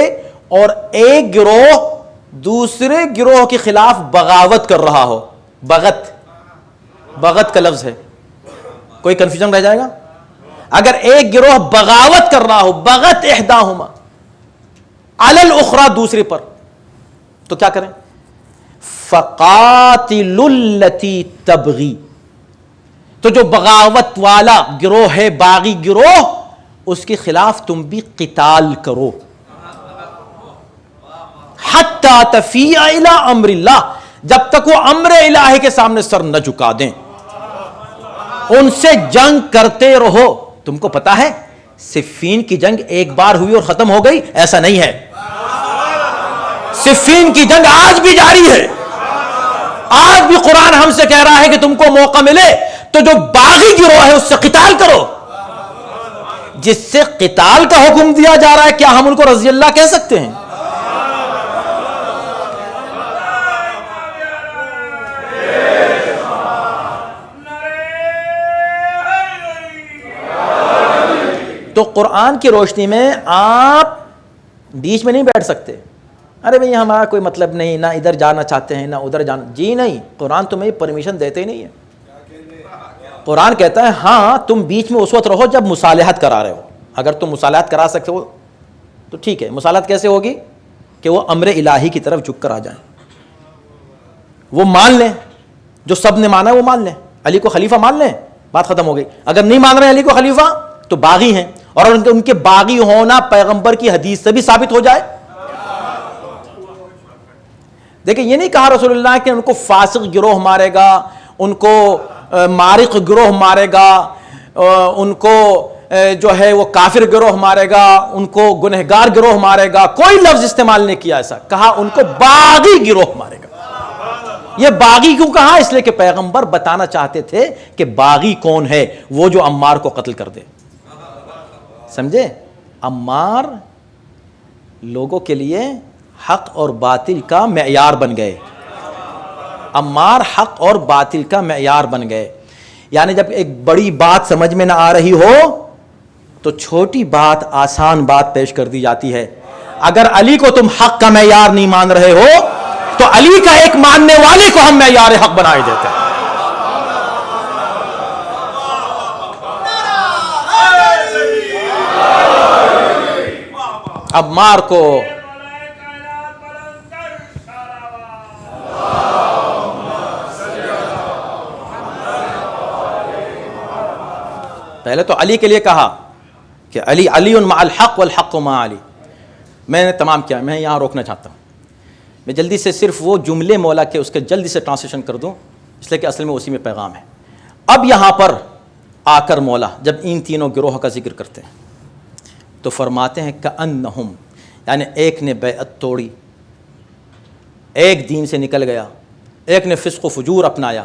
اور ایک گروہ دوسرے گروہ کے خلاف بغاوت کر رہا ہو. بغت کا لفظ ہے، کوئی کنفیوژن رہ جائے گا. اگر ایک گروہ بغاوت کر رہا ہو، بغت احداہما علی الاخری، دوسرے پر، تو کیا کریں. فقاتلوا التی تبغی، تو جو بغاوت والا گروہ ہے، باغی گروہ، اس کے خلاف تم بھی قتال کرو. حتی تفیء الی امر اللہ، جب تک وہ امر الہی کے سامنے سر نہ جھکا دیں، ان سے جنگ کرتے رہو. تم کو پتا ہے صفین کی جنگ ایک بار ہوئی اور ختم ہو گئی؟ ایسا نہیں ہے. صفین کی جنگ آج بھی جاری ہے. آج بھی قرآن ہم سے کہہ رہا ہے کہ تم کو موقع ملے تو جو باغی گروہ ہے اس سے قتال کرو. جس سے قتال کا حکم دیا جا رہا ہے، کیا ہم ان کو رضی اللہ کہہ سکتے ہیں؟ تو قرآن کی روشنی میں آپ بیچ میں نہیں بیٹھ سکتے. ارے بھئی ہمارا کوئی مطلب نہیں، نہ ادھر جانا چاہتے ہیں نہ ادھر جانا. جی نہیں، قرآن تمہیں پرمیشن دیتے ہی نہیں ہے. قرآن کہتا ہے ہاں تم بیچ میں اس وقت رہو جب مصالحت کرا رہے ہو. اگر تم مصالحت کرا سکتے ہو تو ٹھیک ہے. مصالحت کیسے ہوگی؟ کہ وہ امر الہی کی طرف جھک کر آ جائیں، وہ مان لیں، جو سب نے مانا ہے وہ مان لیں. علی کو خلیفہ مان لیں، بات ختم ہو گئی. اگر نہیں مان رہے علی کو خلیفہ تو باغی ہیں, اور ان کے باغی ہونا پیغمبر کی حدیث سے بھی ثابت ہو جائے. دیکھیں یہ نہیں کہا رسول اللہ کہ ان کو فاسق گروہ مارے گا, ان کو مارق گروہ مارے گا, ان کو جو ہے وہ کافر گروہ مارے گا, ان کو گنہگار گروہ مارے گا, کوئی لفظ استعمال نہیں کیا ایسا, کہا ان کو باغی گروہ مارے گا. یہ باغی کیوں کہا؟ اس لیے کہ پیغمبر بتانا چاہتے تھے کہ باغی کون ہے, وہ جو عمار کو قتل کر دے. سمجھے؟ عمار لوگوں کے لیے حق اور باطل کا معیار بن گئے. عمار حق اور باطل کا معیار بن گئے. یعنی جب ایک بڑی بات سمجھ میں نہ آ رہی ہو تو چھوٹی بات, آسان بات پیش کر دی جاتی ہے. اگر علی کو تم حق کا معیار نہیں مان رہے ہو تو علی کا ایک ماننے والے کو ہم معیار حق بنائے دیتے ہیں. عمار کو پہلے تو علی کے لیے کہا کہ علی مع الحق والحق مع علی. میں نے تمام کیا, میں یہاں روکنا چاہتا ہوں. میں جلدی سے صرف وہ جملے مولا کے اس کے جلدی سے ٹرانسلیشن کر دوں, اس لیے کہ اصل میں اسی میں پیغام ہے. اب یہاں پر آ کر مولا جب ان تینوں گروہ کا ذکر کرتے ہیں تو فرماتے ہیں کأنہم, یعنی ایک نے بیعت توڑی, ایک دین سے نکل گیا, ایک نے فسق و فجور اپنایا.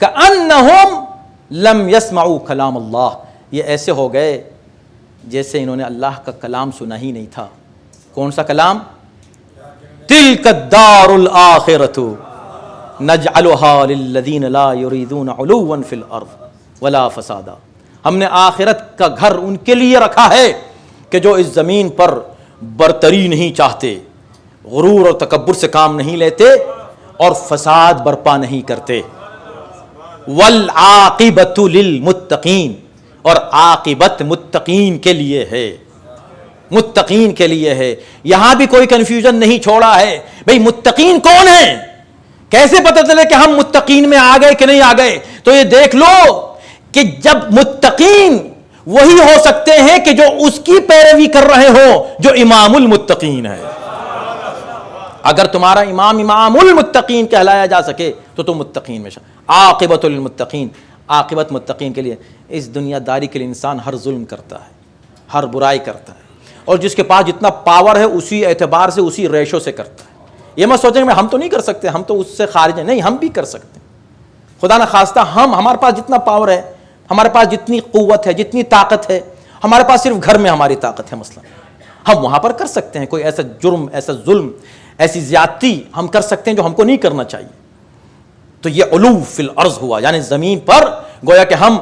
کأنہم لم یسمعوا کلام اللہ, یہ ایسے ہو گئے جیسے انہوں نے اللہ کا کلام سنا ہی نہیں تھا. کون سا کلام؟ تلک الدار الآخرۃ نجعلها للذین لا یریدون علوا فی الارض ولا فسادا. ہم نے آخرت کا گھر ان کے لیے رکھا ہے کہ جو اس زمین پر برتری نہیں چاہتے, غرور اور تکبر سے کام نہیں لیتے اور فساد برپا نہیں کرتے. والعاقبۃ للمتقین, اور عاقبت متقین کے لیے ہے, متقین کے لیے ہے. یہاں بھی کوئی کنفیوژن نہیں چھوڑا ہے. بھئی متقین کون ہیں؟ کیسے پتہ چلے کہ ہم متقین میں آ گئے کہ نہیں آ گئے؟ تو یہ دیکھ لو کہ جب متقین وہی ہو سکتے ہیں کہ جو اس کی پیروی کر رہے ہوں جو امام المتقین ہے. اگر تمہارا امام المتقین کہلایا جا سکے تو تم متقین میں عاقبۃ للمتقین, عاقبت متقین کے لیے. اس دنیا داری کے لیے انسان ہر ظلم کرتا ہے, ہر برائی کرتا ہے, اور جس کے پاس جتنا پاور ہے اسی اعتبار سے, اسی ریشو سے کرتا ہے. یہ مت سوچیں کہ ہم تو نہیں کر سکتے, ہم تو اس سے خارج ہیں. نہیں, ہم بھی کر سکتے ہیں. خدا نہ خواستہ ہمارے پاس جتنا پاور ہے, ہمارے پاس جتنی قوت ہے, جتنی طاقت ہے, ہمارے پاس صرف گھر میں ہماری طاقت ہے مثلا, ہم وہاں پر کر سکتے ہیں. کوئی ایسا جرم, ایسا ظلم, ایسی زیادتی ہم کر سکتے ہیں جو ہم کو نہیں کرنا چاہیے. تو یہ علو فی الارض ہوا, یعنی زمین پر گویا کہ ہم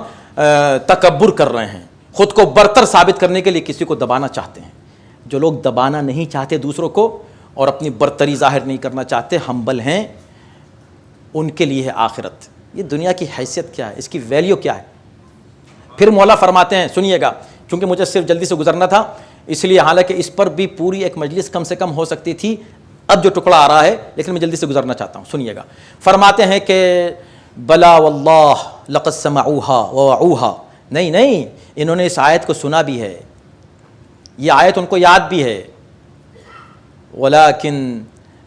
تکبر کر رہے ہیں, خود کو برتر ثابت کرنے کے لیے کسی کو دبانا چاہتے ہیں. جو لوگ دبانا نہیں چاہتے دوسروں کو اور اپنی برتری ظاہر نہیں کرنا چاہتے, ہمبل ہیں, ان کے لیے ہے آخرت. یہ دنیا کی حیثیت کیا ہے, اس کی ویلیو کیا ہے. پھر مولا فرماتے ہیں, سنیے گا, چونکہ مجھے صرف جلدی سے گزرنا تھا اس لیے, حالانکہ اس پر بھی پوری ایک مجلس کم سے کم ہو سکتی تھی, اب جو ٹکڑا آ رہا ہے, لیکن میں جلدی سے گزرنا چاہتا ہوں. سنیے گا, فرماتے ہیں کہ بلا واللہ لقد سمعوها ووعوها, نہیں, انہوں نے اس آیت کو سنا بھی ہے, یہ آیت ان کو یاد بھی ہے. ولیکن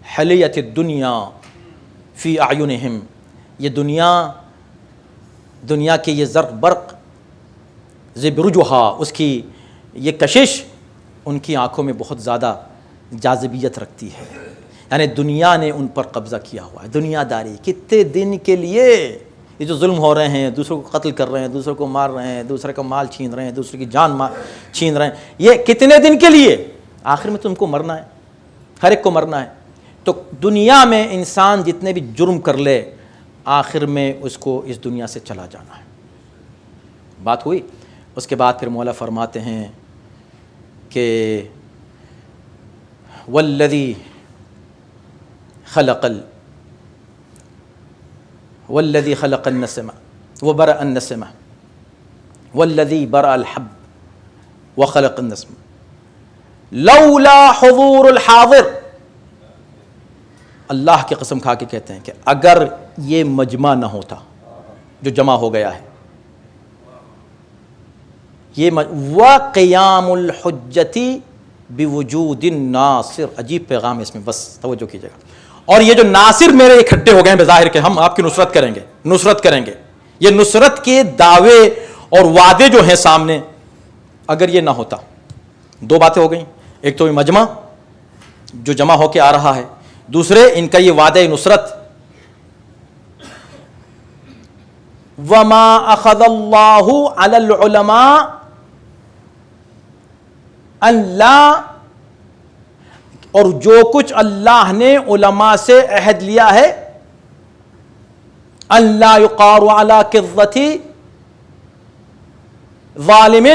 حلیت الدنیا فی اعینہم, یہ دنیا کے یہ زرق برق, زبرجھا, اس کی یہ کشش ان کی آنکھوں میں بہت زیادہ جاذبیت رکھتی ہے. یعنی دنیا نے ان پر قبضہ کیا ہوا ہے. دنیا داری کتنے دن کے لیے, یہ جو ظلم ہو رہے ہیں, دوسروں کو قتل کر رہے ہیں, دوسروں کو مار رہے ہیں, دوسرے کا مال چھین رہے ہیں, دوسرے کی جان چھین رہے ہیں, یہ کتنے دن کے لیے؟ آخر میں تم کو مرنا ہے, ہر ایک کو مرنا ہے. تو دنیا میں انسان جتنے بھی جرم کر لے, آخر میں اس کو اس دنیا سے چلا جانا ہے. بات ہوئی. اس کے بعد پھر مولا فرماتے ہیں کہ والذی خلق النسمہ وبرأ النسمہ والذی برأ الحب وخلق النسمہ لولا حضور الحاضر. اللہ کی قسم کھا کے کہتے ہیں کہ اگر یہ مجمع نہ ہوتا جو جمع ہو گیا ہے, یہ وَقِيَامُ الْحُجَّةِ بِوُجُودِ النَّاصِرِ، عجیب پیغام ہے اس میں، بس توجہ کیجیے گا. اور یہ جو ناصر میرے اکٹھے ہو گئے ہیں بظاہر کہ ہم آپ کی نصرت کریں گے، نصرت کریں گے، یہ نصرت کے دعوے اور وعدے جو ہیں سامنے، اگر یہ نہ ہوتا، دو باتیں ہو گئیں، ایک تو یہ مجمع جو جمع ہو کے آ رہا ہے، دوسرے ان کا یہ وعدہ نصرت. وَمَا أَخَذَ اللَّهُ عَلَى الْعُلَمَاءِ أَن لَا، اور جو کچھ اللہ نے علماء سے عہد لیا ہے، أَن لَا يُقَارُ عَلَى قِرَّةِ ظالم،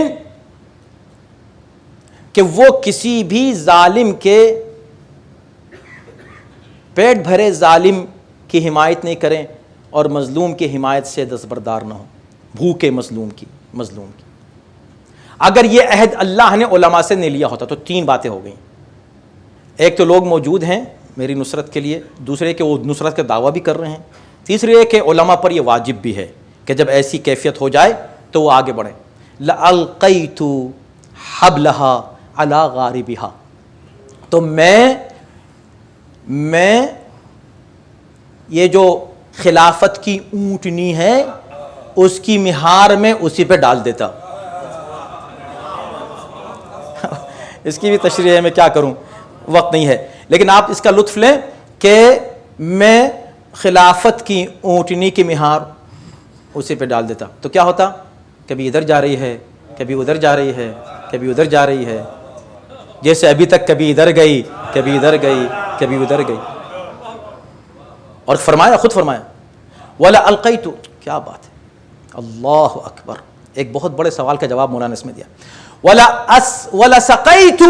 کہ وہ کسی بھی ظالم کے، پیٹ بھرے ظالم کی حمایت نہیں کریں اور مظلوم کی حمایت سے دستبردار نہ ہو، بھوکے مظلوم کی. اگر یہ عہد اللہ نے علماء سے نہیں لیا ہوتا تو تین باتیں ہو گئیں. ایک تو لوگ موجود ہیں میری نصرت کے لیے، دوسرے کہ وہ نصرت کا دعویٰ بھی کر رہے ہیں، تیسرے یہ کہ علماء پر یہ واجب بھی ہے کہ جب ایسی کیفیت ہو جائے تو وہ آگے بڑھیں. لَأَلْقَيْتُ حَبْلَهَا عَلَى غَارِبِهَا، تو میں یہ جو خلافت کی اونٹنی ہے اس کی مہار میں اسی پہ ڈال دیتا. اس کی بھی تشریح ہے، میں کیا کروں، وقت نہیں ہے، لیکن آپ اس کا لطف لیں کہ میں خلافت کی اونٹنی کی مہار اسی پہ ڈال دیتا. تو کیا ہوتا، کبھی ادھر جا رہی ہے، کبھی ادھر جا رہی ہے، کبھی ادھر جا رہی ہے، جیسے ابھی تک کبھی ادھر گئی، کبھی ادھر گئی، کبھی ادھر گئی. اور فرمایا، خود فرمایا وَلَا أَلْقَيْتُ، کیا بات ہے، اللہ اکبر. ایک بہت بڑے سوال کا جواب مولانا اس میں دیا. وَلَسَقَيْتُ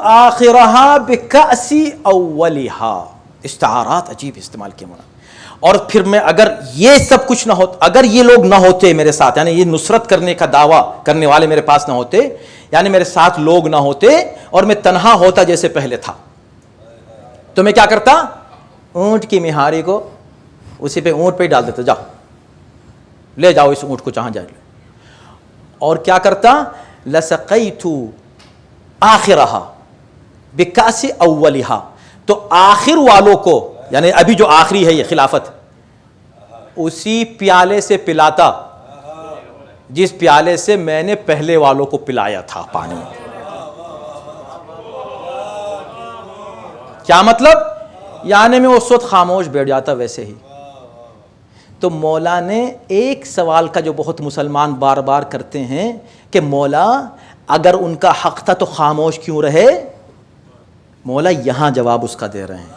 آخِرَهَا بِكَأْسِ أَوَّلِهَا، استعارات عجیب استعمال کیے مولانا. اور پھر میں اگر یہ سب کچھ نہ ہوتا، اگر یہ لوگ نہ ہوتے میرے ساتھ، یعنی یہ نصرت کرنے کا دعویٰ کرنے والے میرے پاس نہ ہوتے، یعنی میرے ساتھ لوگ نہ ہوتے اور میں تنہا ہوتا جیسے پہلے تھا، تو میں کیا کرتا، اونٹ کی مہاری کو اسی پہ، اونٹ پہ ہی ڈال دیتا، جاؤ لے جاؤ اس اونٹ کو جہاں جائے. اور کیا کرتا، لَسَقَيْتُ آخِرَهَا بِكَأْسِ أَوَّلِهَا، تو آخر والوں کو، یعنی ابھی جو آخری ہے یہ خلافت، اسی پیالے سے پلاتا جس پیالے سے میں نے پہلے والوں کو پلایا تھا پانی. کیا مطلب، یعنی میں اس وقت خاموش بیٹھ جاتا ویسے ہی. تو مولا نے ایک سوال کا جو بہت مسلمان بار بار کرتے ہیں کہ مولا اگر ان کا حق تھا تو خاموش کیوں رہے، مولا یہاں جواب اس کا دے رہے ہیں.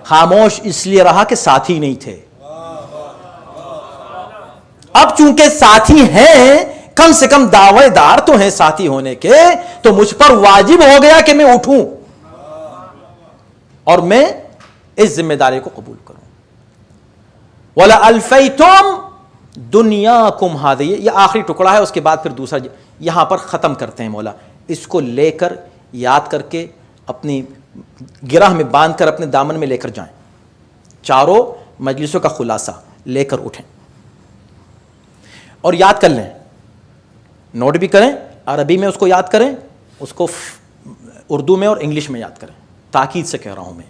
خاموش اس لیے رہا کہ ساتھی نہیں تھے. اب چونکہ ساتھی ہیں، کم سے کم دعوے دار تو ہیں ساتھی ہونے کے، تو مجھ پر واجب ہو گیا کہ میں اٹھوں اور میں اس ذمہ داری کو قبول کروں. وَلَأَلْفَيْتُمْ دُنْيَاكُمْ هَذِهِ، یہ آخری ٹکڑا ہے، اس کے بعد پھر دوسرا یہاں پر ختم کرتے ہیں مولا. اس کو لے کر یاد کر کے اپنی گرہ میں باندھ کر اپنے دامن میں لے کر جائیں. چاروں مجلسوں کا خلاصہ لے کر اٹھیں اور یاد کر لیں، نوٹ بھی کریں، عربی میں اس کو یاد کریں، اس کو اردو میں اور انگلش میں یاد کریں. تاکید سے کہہ رہا ہوں میں.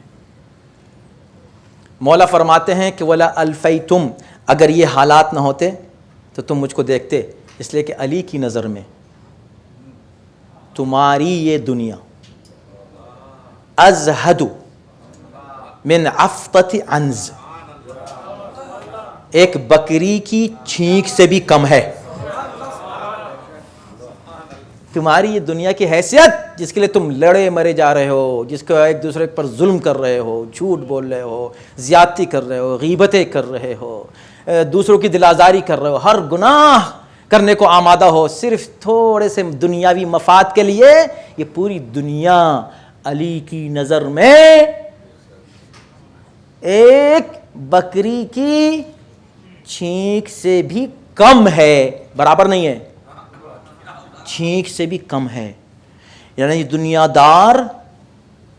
مولا فرماتے ہیں کہ وَلَا أَلْفَيْتُمْ، اگر یہ حالات نہ ہوتے تو تم مجھ کو دیکھتے، اس لیے کہ علی کی نظر میں تمہاری یہ دنیا ازہد من عفطۃ عنز، ایک بکری کی چھینک سے بھی کم ہے. تمہاری یہ دنیا کی حیثیت جس کے لیے تم لڑے مرے جا رہے ہو، جس کو ایک دوسرے پر ظلم کر رہے ہو، جھوٹ بول رہے ہو، زیادتی کر رہے ہو، غیبتیں کر رہے ہو، دوسروں کی دل آزاری کر رہے ہو، ہر گناہ کرنے کو آمادہ ہو صرف تھوڑے سے دنیاوی مفاد کے لیے، یہ پوری دنیا علی کی نظر میں ایک بکری کی چھینک سے بھی کم ہے، برابر نہیں ہے، چھینک سے بھی کم ہے. یعنی دنیا دار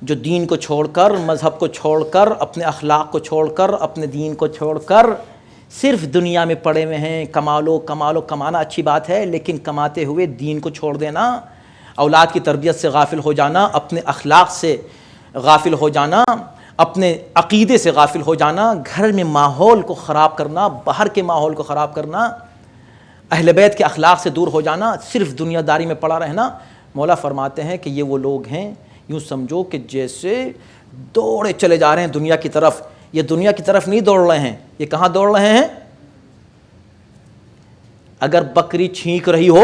جو دین کو چھوڑ کر، مذہب کو چھوڑ کر، اپنے اخلاق کو چھوڑ کر، اپنے دین کو چھوڑ کر صرف دنیا میں پڑے ہوئے ہیں، کما لو کما لو، کمانا اچھی بات ہے، لیکن کماتے ہوئے دین کو چھوڑ دینا، اولاد کی تربیت سے غافل ہو جانا، اپنے اخلاق سے غافل ہو جانا، اپنے عقیدے سے غافل ہو جانا، گھر میں ماحول کو خراب کرنا، باہر کے ماحول کو خراب کرنا، اہل بیت کے اخلاق سے دور ہو جانا، صرف دنیا داری میں پڑا رہنا. مولا فرماتے ہیں کہ یہ وہ لوگ ہیں، یوں سمجھو کہ جیسے دوڑے چلے جا رہے ہیں دنیا کی طرف. یہ دنیا کی طرف نہیں دوڑ رہے ہیں، یہ کہاں دوڑ رہے ہیں؟ اگر بکری چھینک رہی ہو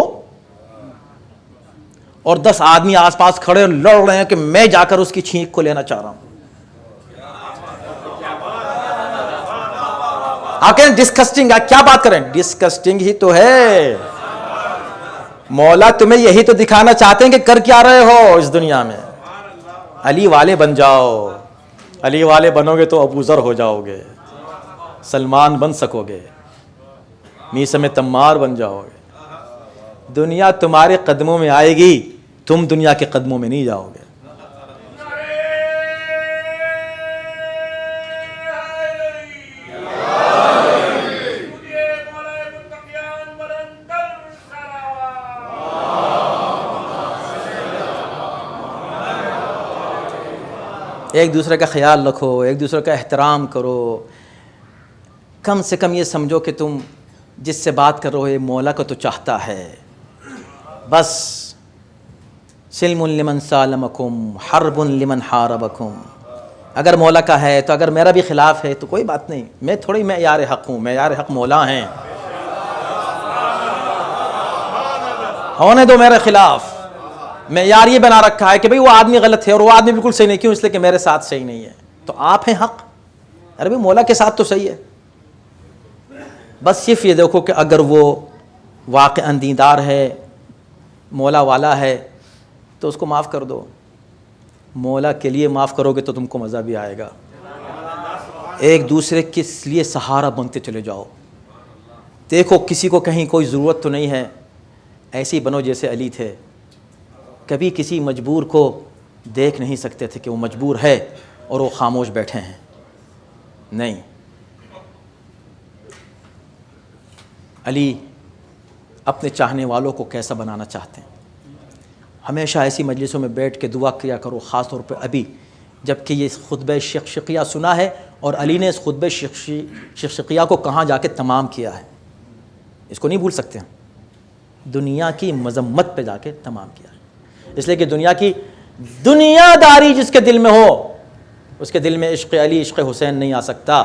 اور 10 آدمی آس پاس کھڑے لڑ رہے ہیں کہ میں جا کر اس کی چھینک کو لینا چاہ رہا ہوں، آپ کہیں ڈسکسٹنگ ہے، کیا بات کریں؟ ڈسکسٹنگ ہی تو ہے. مولا تمہیں یہی تو دکھانا چاہتے ہیں کہ کر کیا رہے ہو اس دنیا میں. علی والے بن جاؤ، علی والے بنو گے تو ابو ذر ہو جاؤ گے، سلمان بن سکو گے، میثم تمار بن جاؤ گے. دنیا تمہارے قدموں میں آئے گی، تم دنیا کے قدموں میں نہیں جاؤ گے. ایک دوسرے کا خیال رکھو، ایک دوسرے کا احترام کرو. کم سے کم یہ سمجھو کہ تم جس سے بات کر رہے ہو یہ مولا کو تو چاہتا ہے. بس سلم لمن سالمکم حرب لمن حاربکم. اگر مولا کا ہے تو اگر میرا بھی خلاف ہے تو کوئی بات نہیں، میں تھوڑی معیار حق ہوں، معیار حق مولا ہیں. ہونے دو میرے خلاف. معیار یہ بنا رکھا ہے کہ بھئی وہ آدمی غلط ہے اور وہ آدمی بالکل صحیح نہیں، کیوں؟ اس لیے کہ میرے ساتھ صحیح نہیں ہے، تو آپ ہیں حق. ارے بھئی مولا کے ساتھ تو صحیح ہے. بس صرف یہ دیکھو کہ اگر وہ واقعاً دیندار ہے، مولا والا ہے، تو اس کو معاف کر دو. مولا کے لیے معاف کرو گے تو تم کو مزہ بھی آئے گا. ایک دوسرے کے لیے سہارا بنتے چلے جاؤ. دیکھو کسی کو کہیں کوئی ضرورت تو نہیں ہے، ایسے ہی بنو جیسے علی تھے. کبھی کسی مجبور کو دیکھ نہیں سکتے تھے کہ وہ مجبور ہے اور وہ خاموش بیٹھے ہیں. نہیں، علی اپنے چاہنے والوں کو کیسا بنانا چاہتے ہیں. ہمیشہ ایسی مجلسوں میں بیٹھ کے دعا کیا کرو، خاص طور پہ ابھی جب کہ یہ خطبہ شقشقیہ سنا ہے اور علی نے اس خطبہ شقشقیہ کو کہاں جا کے تمام کیا ہے، اس کو نہیں بھول سکتے. دنیا کی مذمت پہ جا کے تمام کیا ہے. اس لیے کہ دنیا کی دنیا داری جس کے دل میں ہو، اس کے دل میں عشق علی عشق حسین نہیں آ سکتا.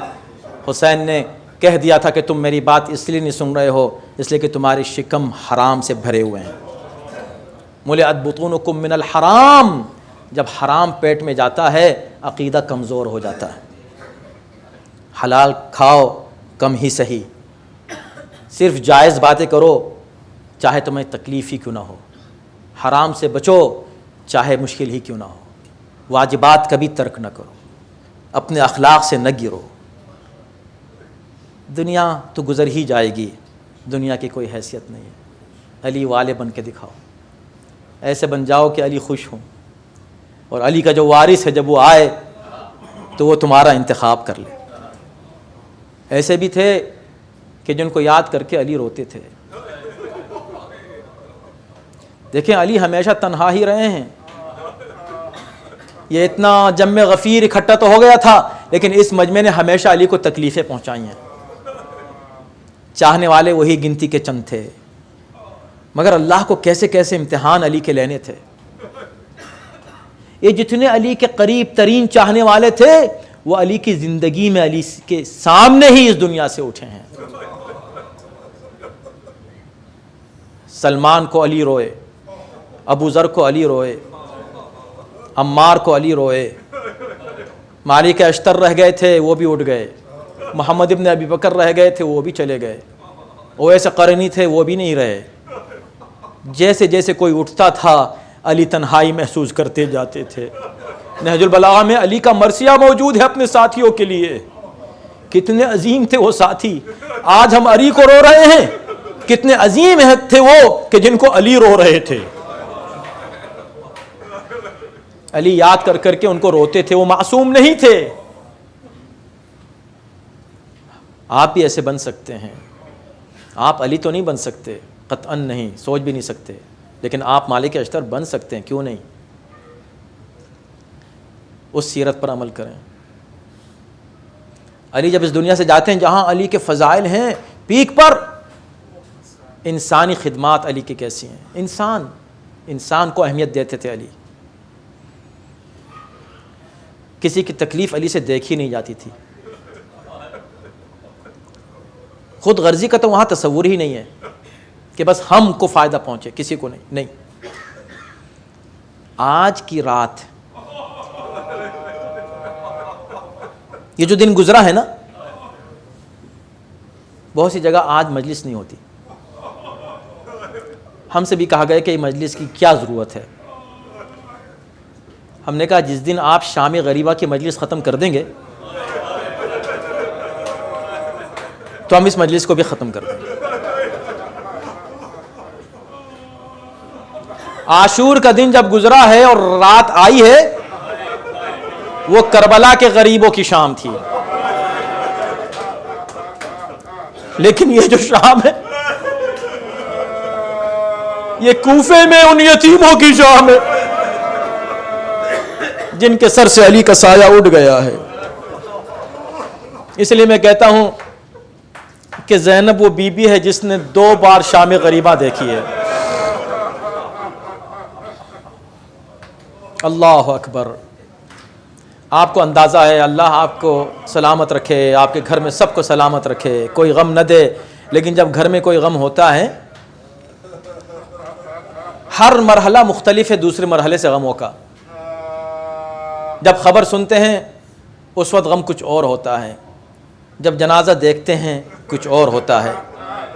حسین نے کہہ دیا تھا کہ تم میری بات اس لیے نہیں سن رہے ہو اس لیے کہ تمہارے شکم حرام سے بھرے ہوئے ہیں. ملئت بطونکم من الحرام. جب حرام پیٹ میں جاتا ہے عقیدہ کمزور ہو جاتا ہے. حلال کھاؤ کم ہی صحیح، صرف جائز باتیں کرو چاہے تمہیں تکلیف ہی کیوں نہ ہو. حرام سے بچو چاہے مشکل ہی کیوں نہ ہو. واجبات کبھی ترک نہ کرو، اپنے اخلاق سے نہ گرو. دنیا تو گزر ہی جائے گی، دنیا کی کوئی حیثیت نہیں ہے. علی والے بن کے دکھاؤ، ایسے بن جاؤ کہ علی خوش ہوں، اور علی کا جو وارث ہے جب وہ آئے تو وہ تمہارا انتخاب کر لے. ایسے بھی تھے کہ جن کو یاد کر کے علی روتے تھے. دیکھیں علی ہمیشہ تنہا ہی رہے ہیں. یہ اتنا جم غفیر اکٹھا تو ہو گیا تھا لیکن اس مجمع نے ہمیشہ علی کو تکلیفیں پہنچائی ہیں. چاہنے والے وہی گنتی کے چند تھے، مگر اللہ کو کیسے کیسے امتحان علی کے لینے تھے. یہ جتنے علی کے قریب ترین چاہنے والے تھے وہ علی کی زندگی میں علی کے سامنے ہی اس دنیا سے اٹھے ہیں. سلمان کو علی روئے، ابو ذر کو علی روئے، عمار کو علی روئے، مالک اشتر رہ گئے تھے وہ بھی اٹھ گئے، محمد ابن ابی بکر رہ گئے تھے وہ بھی چلے گئے، اویس قرنی تھے وہ بھی نہیں رہے. جیسے جیسے کوئی اٹھتا تھا علی تنہائی محسوس کرتے جاتے تھے. نہج البلاغہ میں علی کا مرثیہ موجود ہے اپنے ساتھیوں کے لیے. کتنے عظیم تھے وہ ساتھی، آج ہم علی کو رو رہے ہیں. کتنے عظیم تھے وہ کہ جن کو علی رو رہے تھے. علی یاد کر کے ان کو روتے تھے. وہ معصوم نہیں تھے. آپ بھی ایسے بن سکتے ہیں. آپ علی تو نہیں بن سکتے، قطعاً نہیں، سوچ بھی نہیں سکتے، لیکن آپ مالک اشتر بن سکتے ہیں، کیوں نہیں؟ اس سیرت پر عمل کریں. علی جب اس دنیا سے جاتے ہیں، جہاں علی کے فضائل ہیں پیک پر، انسانی خدمات علی کی کیسی ہیں. انسان کو اہمیت دیتے تھے علی. کسی کی تکلیف علی سے دیکھی نہیں جاتی تھی. خود غرضی کا تو وہاں تصور ہی نہیں ہے کہ بس ہم کو فائدہ پہنچے، کسی کو نہیں. آج کی رات، یہ جو دن گزرا ہے نا، بہت سی جگہ آج مجلس نہیں ہوتی. ہم سے بھی کہا گیا کہ مجلس کی کیا ضرورت ہے. ہم نے کہا جس دن آپ شام غریبہ کی مجلس ختم کر دیں گے تو ہم اس مجلس کو بھی ختم کر دیں گے. عاشور کا دن جب گزرا ہے اور رات آئی ہے، وہ کربلا کے غریبوں کی شام تھی. لیکن یہ جو شام ہے، یہ کوفے میں ان یتیموں کی شام ہے جن کے سر سے علی کا سایہ اٹھ گیا ہے. اس لیے میں کہتا ہوں کہ زینب وہ بی بی ہے جس نے 2 بار شام غریبہ دیکھی ہے. اللہ اکبر. آپ کو اندازہ ہے، اللہ آپ کو سلامت رکھے، آپ کے گھر میں سب کو سلامت رکھے، کوئی غم نہ دے. لیکن جب گھر میں کوئی غم ہوتا ہے، ہر مرحلہ مختلف ہے دوسرے مرحلے سے غموں کا. جب خبر سنتے ہیں اس وقت غم کچھ اور ہوتا ہے، جب جنازہ دیکھتے ہیں کچھ اور ہوتا ہے،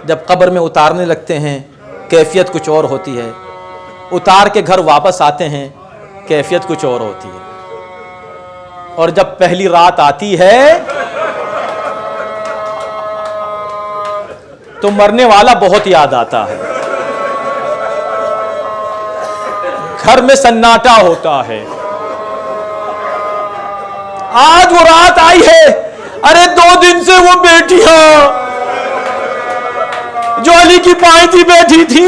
جب قبر میں اتارنے لگتے ہیں کیفیت کچھ اور ہوتی ہے، اتار کے گھر واپس آتے ہیں کیفیت کچھ اور ہوتی ہے. اور جب پہلی رات آتی ہے تو مرنے والا بہت یاد آتا ہے، گھر میں سناٹا ہوتا ہے. آج وہ رات آئی ہے، ارے 2 دن سے وہ بیٹیاں جو علی کی پائیں بیٹھی تھی،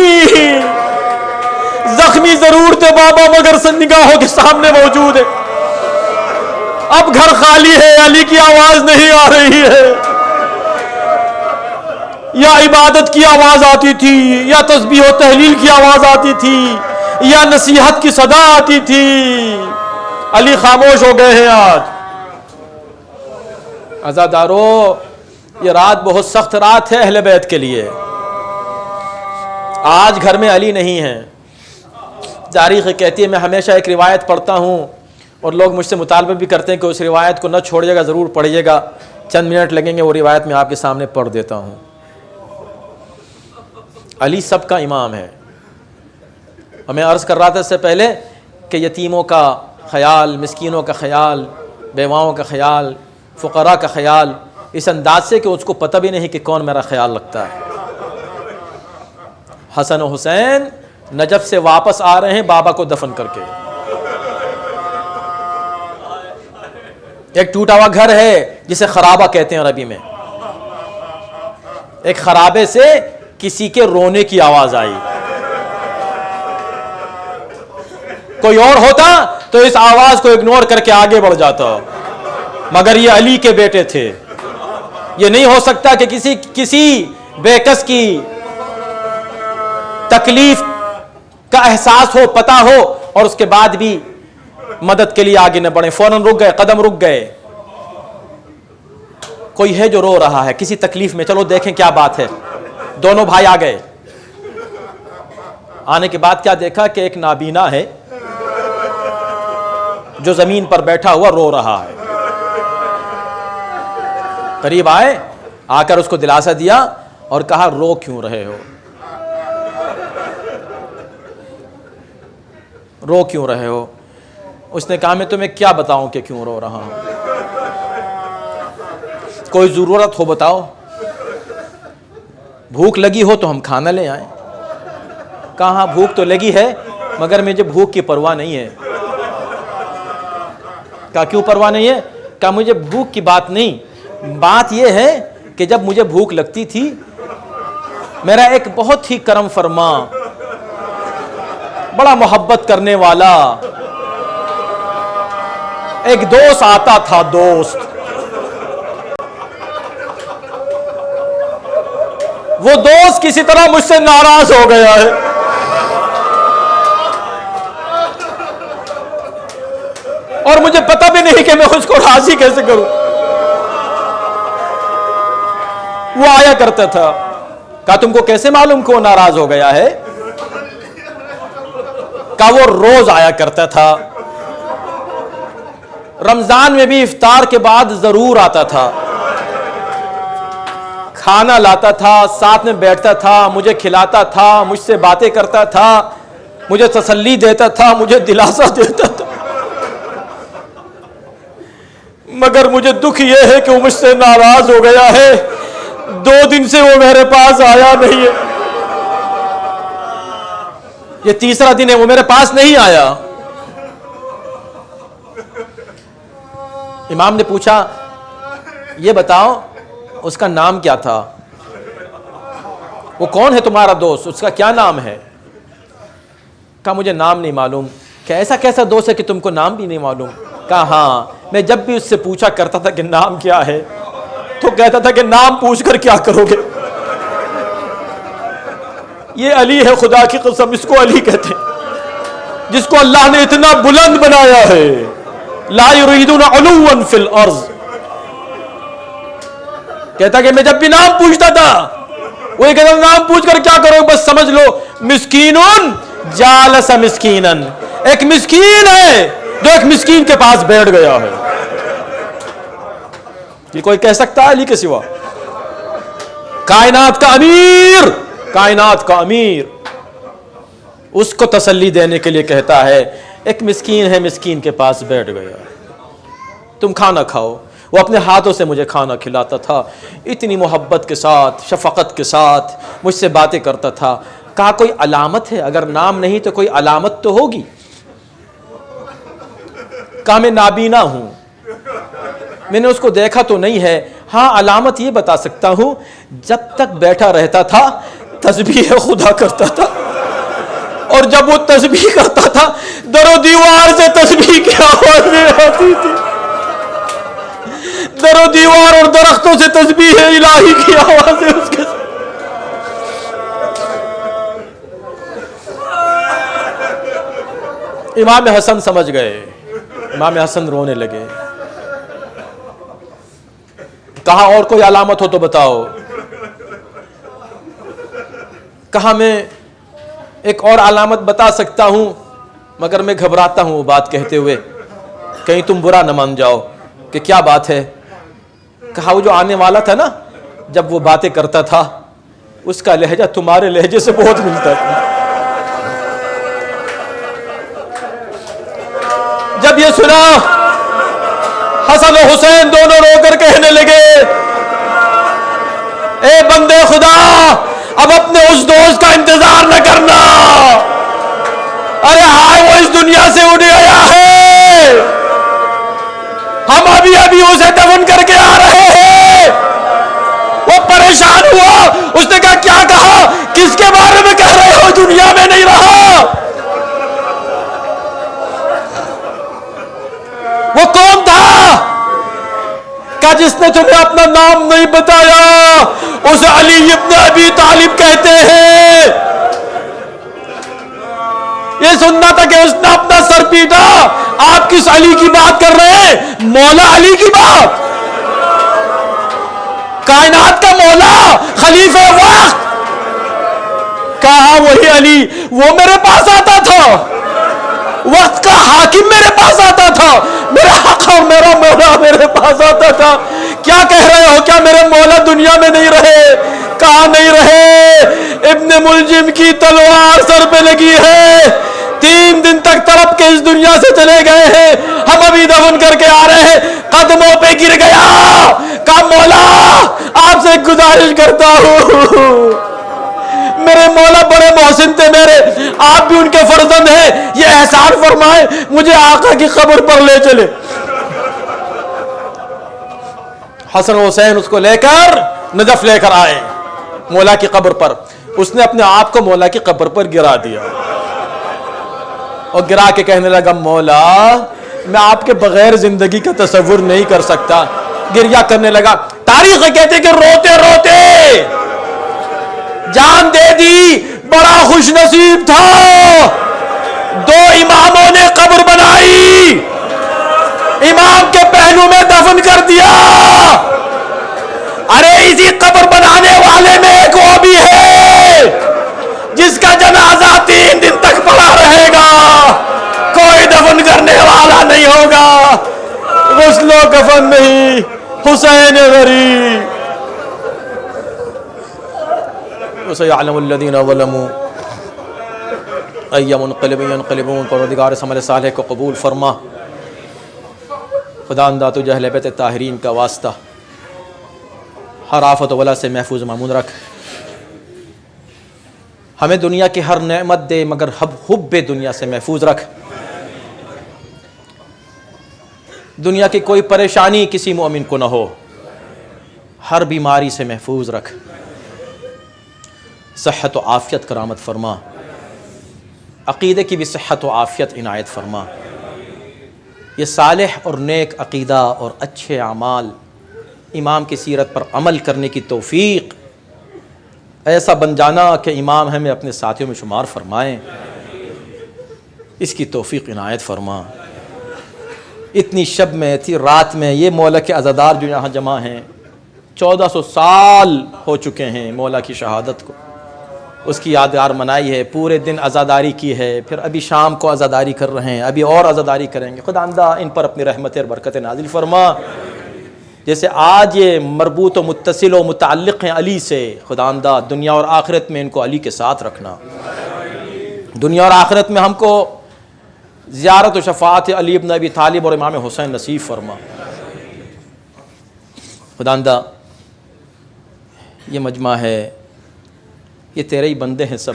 زخمی ضرور تھے بابا مگر نگاہوں کے سامنے موجود ہے. اب گھر خالی ہے، علی کی آواز نہیں آ رہی ہے. یا عبادت کی آواز آتی تھی، یا تسبیح و تحلیل کی آواز آتی تھی، یا نصیحت کی صدا آتی تھی. علی خاموش ہو گئے ہیں. آج عزادارو، یہ رات بہت سخت رات ہے اہل بیت کے لیے. آج گھر میں علی نہیں ہے. تاریخ کہتی ہے، میں ہمیشہ ایک روایت پڑھتا ہوں اور لوگ مجھ سے مطالبہ بھی کرتے ہیں کہ اس روایت کو نہ چھوڑیے گا، ضرور پڑھیے گا. چند منٹ لگیں گے، وہ روایت میں آپ کے سامنے پڑھ دیتا ہوں. علی سب کا امام ہے. اور میں عرض کر رہا تھا اس سے پہلے کہ یتیموں کا خیال، مسکینوں کا خیال، بیواؤں کا خیال، فقراء کا خیال، اس انداز سے کہ اس کو پتہ بھی نہیں کہ کون میرا خیال رکھتا ہے. حسن و حسین نجف سے واپس آ رہے ہیں بابا کو دفن کر کے. ایک ٹوٹا ہوا گھر ہے جسے خرابہ کہتے ہیں عربی میں. ایک خرابے سے کسی کے رونے کی آواز آئی. کوئی اور ہوتا تو اس آواز کو اگنور کر کے آگے بڑھ جاتا، مگر یہ علی کے بیٹے تھے. یہ نہیں ہو سکتا کہ کسی بے کس کی تکلیف کا احساس ہو، پتہ ہو، اور اس کے بعد بھی مدد کے لیے آگے نہ بڑھیں. فوراً رک گئے، قدم رک گئے. کوئی ہے جو رو رہا ہے کسی تکلیف میں، چلو دیکھیں کیا بات ہے. دونوں بھائی آ گئے. آنے کے بعد کیا دیکھا کہ ایک نابینا ہے جو زمین پر بیٹھا ہوا رو رہا ہے. قریب آئے، آ کر اس کو دلاسا دیا اور کہا رو کیوں رہے ہو، رو کیوں رہے ہو؟ اس نے کہا میں تمہیں کیا بتاؤں کہ کیوں رو رہا ہوں، کوئی ضرورت ہو بتاؤ، بھوک لگی ہو تو ہم کھانا لے آئیں. کہا بھوک تو لگی ہے مگر مجھے بھوک کی پرواہ نہیں ہے. کہا کیوں پرواہ نہیں ہے؟ کہا مجھے بھوک کی بات نہیں، بات یہ ہے کہ جب مجھے بھوک لگتی تھی میرا ایک بہت ہی کرم فرما بڑا محبت کرنے والا ایک دوست آتا تھا، دوست، وہ دوست کسی طرح مجھ سے ناراض ہو گیا ہے، اور مجھے پتہ بھی نہیں کہ میں اس کو راضی کیسے کروں۔ وہ آیا کرتا تھا، کہا تم کو کیسے معلوم کہ وہ ناراض ہو گیا ہے؟ کہا وہ روز آیا کرتا تھا، رمضان میں بھی افطار کے بعد ضرور آتا تھا، کھانا لاتا تھا، ساتھ میں بیٹھتا تھا، مجھے کھلاتا تھا، مجھ سے باتیں کرتا تھا، مجھے تسلی دیتا تھا، مجھے دلاسا دیتا تھا، مگر مجھے دکھ یہ ہے کہ وہ مجھ سے ناراض ہو گیا ہے، 2 دن سے وہ میرے پاس آیا نہیں ہے، یہ تیسرا دن ہے وہ میرے پاس نہیں آیا۔ امام نے پوچھا یہ بتاؤ اس کا نام کیا تھا؟ وہ کون ہے تمہارا دوست، اس کا کیا نام ہے؟ کہا مجھے نام نہیں معلوم۔ کہ ایسا کیسا دوست ہے کہ تم کو نام بھی نہیں معلوم؟ کہا ہاں، میں جب بھی اس سے پوچھا کرتا تھا کہ نام کیا ہے تو کہتا تھا کہ نام پوچھ کر کیا کرو گے، یہ علی ہے، خدا کی قسم اس کو علی کہتے ہیں، جس کو اللہ نے اتنا بلند بنایا ہے، لا یریدون علوا فی الارض۔ کہتا کہ میں جب بھی نام پوچھتا تھا وہ یہ کہتا نام پوچھ کر کیا کرو، بس سمجھ لو مسکینن جالس مسکینن، ایک مسکین ہے جو ایک مسکین کے پاس بیٹھ گیا ہے۔ یہ کوئی کہہ سکتا ہے علی کے سوا؟ کائنات کا امیر، کائنات کا امیر اس کو تسلی دینے کے لیے کہتا ہے ایک مسکین ہے، مسکین کے پاس بیٹھ گیا، تم کھانا کھاؤ۔ وہ اپنے ہاتھوں سے مجھے کھانا کھلاتا تھا، اتنی محبت کے ساتھ، شفقت کے ساتھ مجھ سے باتیں کرتا تھا۔ کہا کوئی علامت ہے؟ اگر نام نہیں تو کوئی علامت تو ہوگی۔ کہا میں نابینا ہوں، میں نے اس کو دیکھا تو نہیں ہے، ہاں علامت یہ بتا سکتا ہوں جب تک بیٹھا رہتا تھا تسبیح خدا کرتا تھا، اور جب وہ تسبیح کرتا تھا در و دیوار سے تسبیح کی آوازیں آتی تھی، در و دیوار اور درختوں سے تسبیح الہی کی آوازیں اس کے ساتھ۔ امام حسن سمجھ گئے، امام حسن رونے لگے۔ کہا اور کوئی علامت ہو تو بتاؤ۔ کہا میں ایک اور علامت بتا سکتا ہوں مگر میں گھبراتا ہوں وہ بات کہتے ہوئے، کہیں تم برا نہ مان جاؤ۔ کہ کیا بات ہے؟ کہا وہ جو آنے والا تھا نا، جب وہ باتیں کرتا تھا اس کا لہجہ تمہارے لہجے سے بہت ملتا تھا۔ جب یہ سنا حسن و حسین دونوں رو کر کہنے لگے اے بندے خدا اب اپنے اس دوست کا انتظار نہ کرنا، ارے ہائے وہ اس دنیا سے اڑ گیا ہے، ہم ابھی اسے دفن کر کے آ رہے ہیں۔ وہ پریشان ہوا، اس نے کہا کیا کہا؟ کس کے بارے میں کہہ رہے ہو؟ دنیا میں نہیں رہا۔ وہ کون تھا؟ کہا جس نے تمہیں اپنا نام نہیں بتایا اسے علی ابن ابی طالب کہتے ہیں۔ یہ سننا تھا کہ اس نے اپنا سر پیٹا۔ آپ کس علی کی بات کر رہے ہیں؟ مولا علی کی بات، کائنات کا مولا، خلیفہ وقت۔ کہا وہی علی، وہ میرے پاس آتا تھا، وقت کا حاکم میرے پاس آتا تھا، میرا حق اور میرا مولا میرے پاس آتا تھا۔ کیا کہہ رہے ہو؟ کیا میرے مولا دنیا میں نہیں رہے؟ کہاں نہیں رہے؟ ابن ملجم کی تلوار سر پہ لگی ہے، 3 دن تک تڑپ کے اس دنیا سے چلے گئے ہیں، ہم ابھی دفن کر کے آ رہے ہیں۔ قدموں پہ گر گیا، کہا مولا آپ سے گزارش کرتا ہوں، میرے مولا بڑے محسن تھے میرے، آپ بھی ان کے فرزند ہیں، یہ احسان فرمائے مجھے آقا کی قبر پر لے چلے۔ حسن و حسین اس کو لے کر نجف لے کر آئے مولا کی قبر پر. اس نے اپنے آپ کو مولا کی قبر پر گرا دیا اور گرا کے کہنے لگا مولا میں آپ کے بغیر زندگی کا تصور نہیں کر سکتا. گریا کرنے لگا. تاریخ کہتے کہ روتے روتے جان دے دی. بڑا خوش نصیب تھا. 2 اماموں نے قبر بنائی, امام کے پہلو میں دفن کر دیا. ارے اسی قبر بنانے والے میں ایک وہ بھی ہے جس کا جنازہ 3 دن تک پڑا رہے گا, کوئی دفن کرنے والا نہیں ہوگا. غسل و کفن نہیں, حسین غریب. وَسَيَعْلَمُ الَّذِينَ ظَلَمُوا أَيَّ مُنْقَلِبٍ يَنْقَلِبُونَ. پروردگار اس عمل صالح کو قبول فرما. خداوندہ تو اہل بیت طاہرین کا واسطہ ہر آفت و بلا سے محفوظ مامون رکھ. ہمیں دنیا کی ہر نعمت دے مگر حب دنیا سے محفوظ رکھ. دنیا کی کوئی پریشانی کسی مومن کو نہ ہو, ہر بیماری سے محفوظ رکھ. صحت و عافیت کرامت فرما. عقیدے کی بھی صحت و عافیت عنایت فرما. یہ صالح اور نیک عقیدہ اور اچھے اعمال, امام کی سیرت پر عمل کرنے کی توفیق, ایسا بن جانا کہ امام ہمیں اپنے ساتھیوں میں شمار فرمائیں, اس کی توفیق عنایت فرما. اتنی شب میں اتنی رات میں یہ مولا کے عزادار جو یہاں جمع ہیں, 1400 سال ہو چکے ہیں مولا کی شہادت کو, اس کی یادگار منائی ہے. پورے دن عزاداری کی ہے, پھر ابھی شام کو عزاداری کر رہے ہیں, ابھی اور عزاداری کریں گے. خداوندہ ان پر اپنی رحمت اور برکت نازل فرما. جیسے آج یہ مربوط و متصل و متعلق ہیں علی سے, خداوندہ دنیا اور آخرت میں ان کو علی کے ساتھ رکھنا. دنیا اور آخرت میں ہم کو زیارت و شفاعت علی ابن ابی طالب اور امام حسین نصیب فرما. خداوندہ یہ مجمع ہے, یہ تیرے ہی بندے ہیں سب,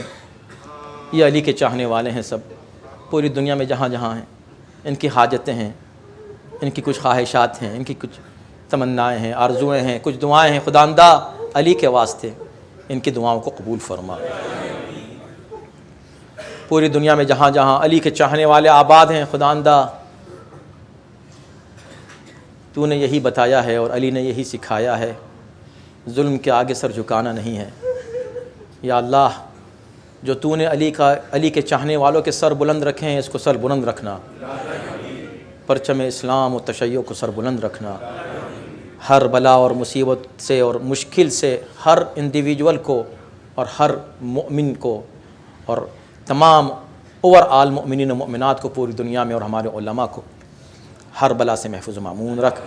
یہ علی کے چاہنے والے ہیں سب, پوری دنیا میں جہاں جہاں ہیں. ان کی حاجتیں ہیں, ان کی کچھ خواہشات ہیں, ان کی کچھ تمنائیں ہیں, آرزویں ہیں, کچھ دعائیں ہیں. خداوندہ علی کے واسطے ان کی دعاؤں کو قبول فرما. پوری دنیا میں جہاں جہاں علی کے چاہنے والے آباد ہیں, خداوندہ تو نے یہی بتایا ہے اور علی نے یہی سکھایا ہے, ظلم کے آگے سر جھکانا نہیں ہے. یا اللہ جو تو نے علی کے چاہنے والوں کے سر بلند رکھے ہیں, اس کو سر بلند رکھنا. پرچم اسلام و تشیع کو سر بلند رکھنا. ہر بلا اور مصیبت سے اور مشکل سے ہر انڈیویجول کو اور ہر مؤمن کو اور تمام اوور آل مؤمنین و مؤمنات کو پوری دنیا میں اور ہمارے علماء کو ہر بلا سے محفوظ مامون رکھ.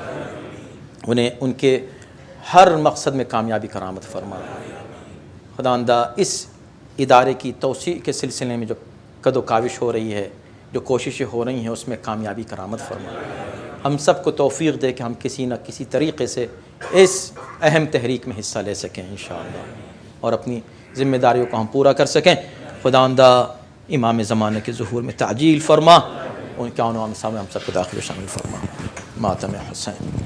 انہیں ان کے ہر مقصد میں کامیابی کرامت فرما. خداوندہ اس ادارے کی توسیع کے سلسلے میں جو قد و کاوش ہو رہی ہے, جو کوششیں ہو رہی ہیں, اس میں کامیابی کرامت فرما. ہم سب کو توفیق دے کہ ہم کسی نہ کسی طریقے سے اس اہم تحریک میں حصہ لے سکیں انشاءاللہ, اور اپنی ذمہ داریوں کو ہم پورا کر سکیں. خداوندہ امام زمانے کے ظہور میں تعجیل فرما, ان کے عنوان صاحب ہم سب کو داخل و شامل فرما. ماتم حسین.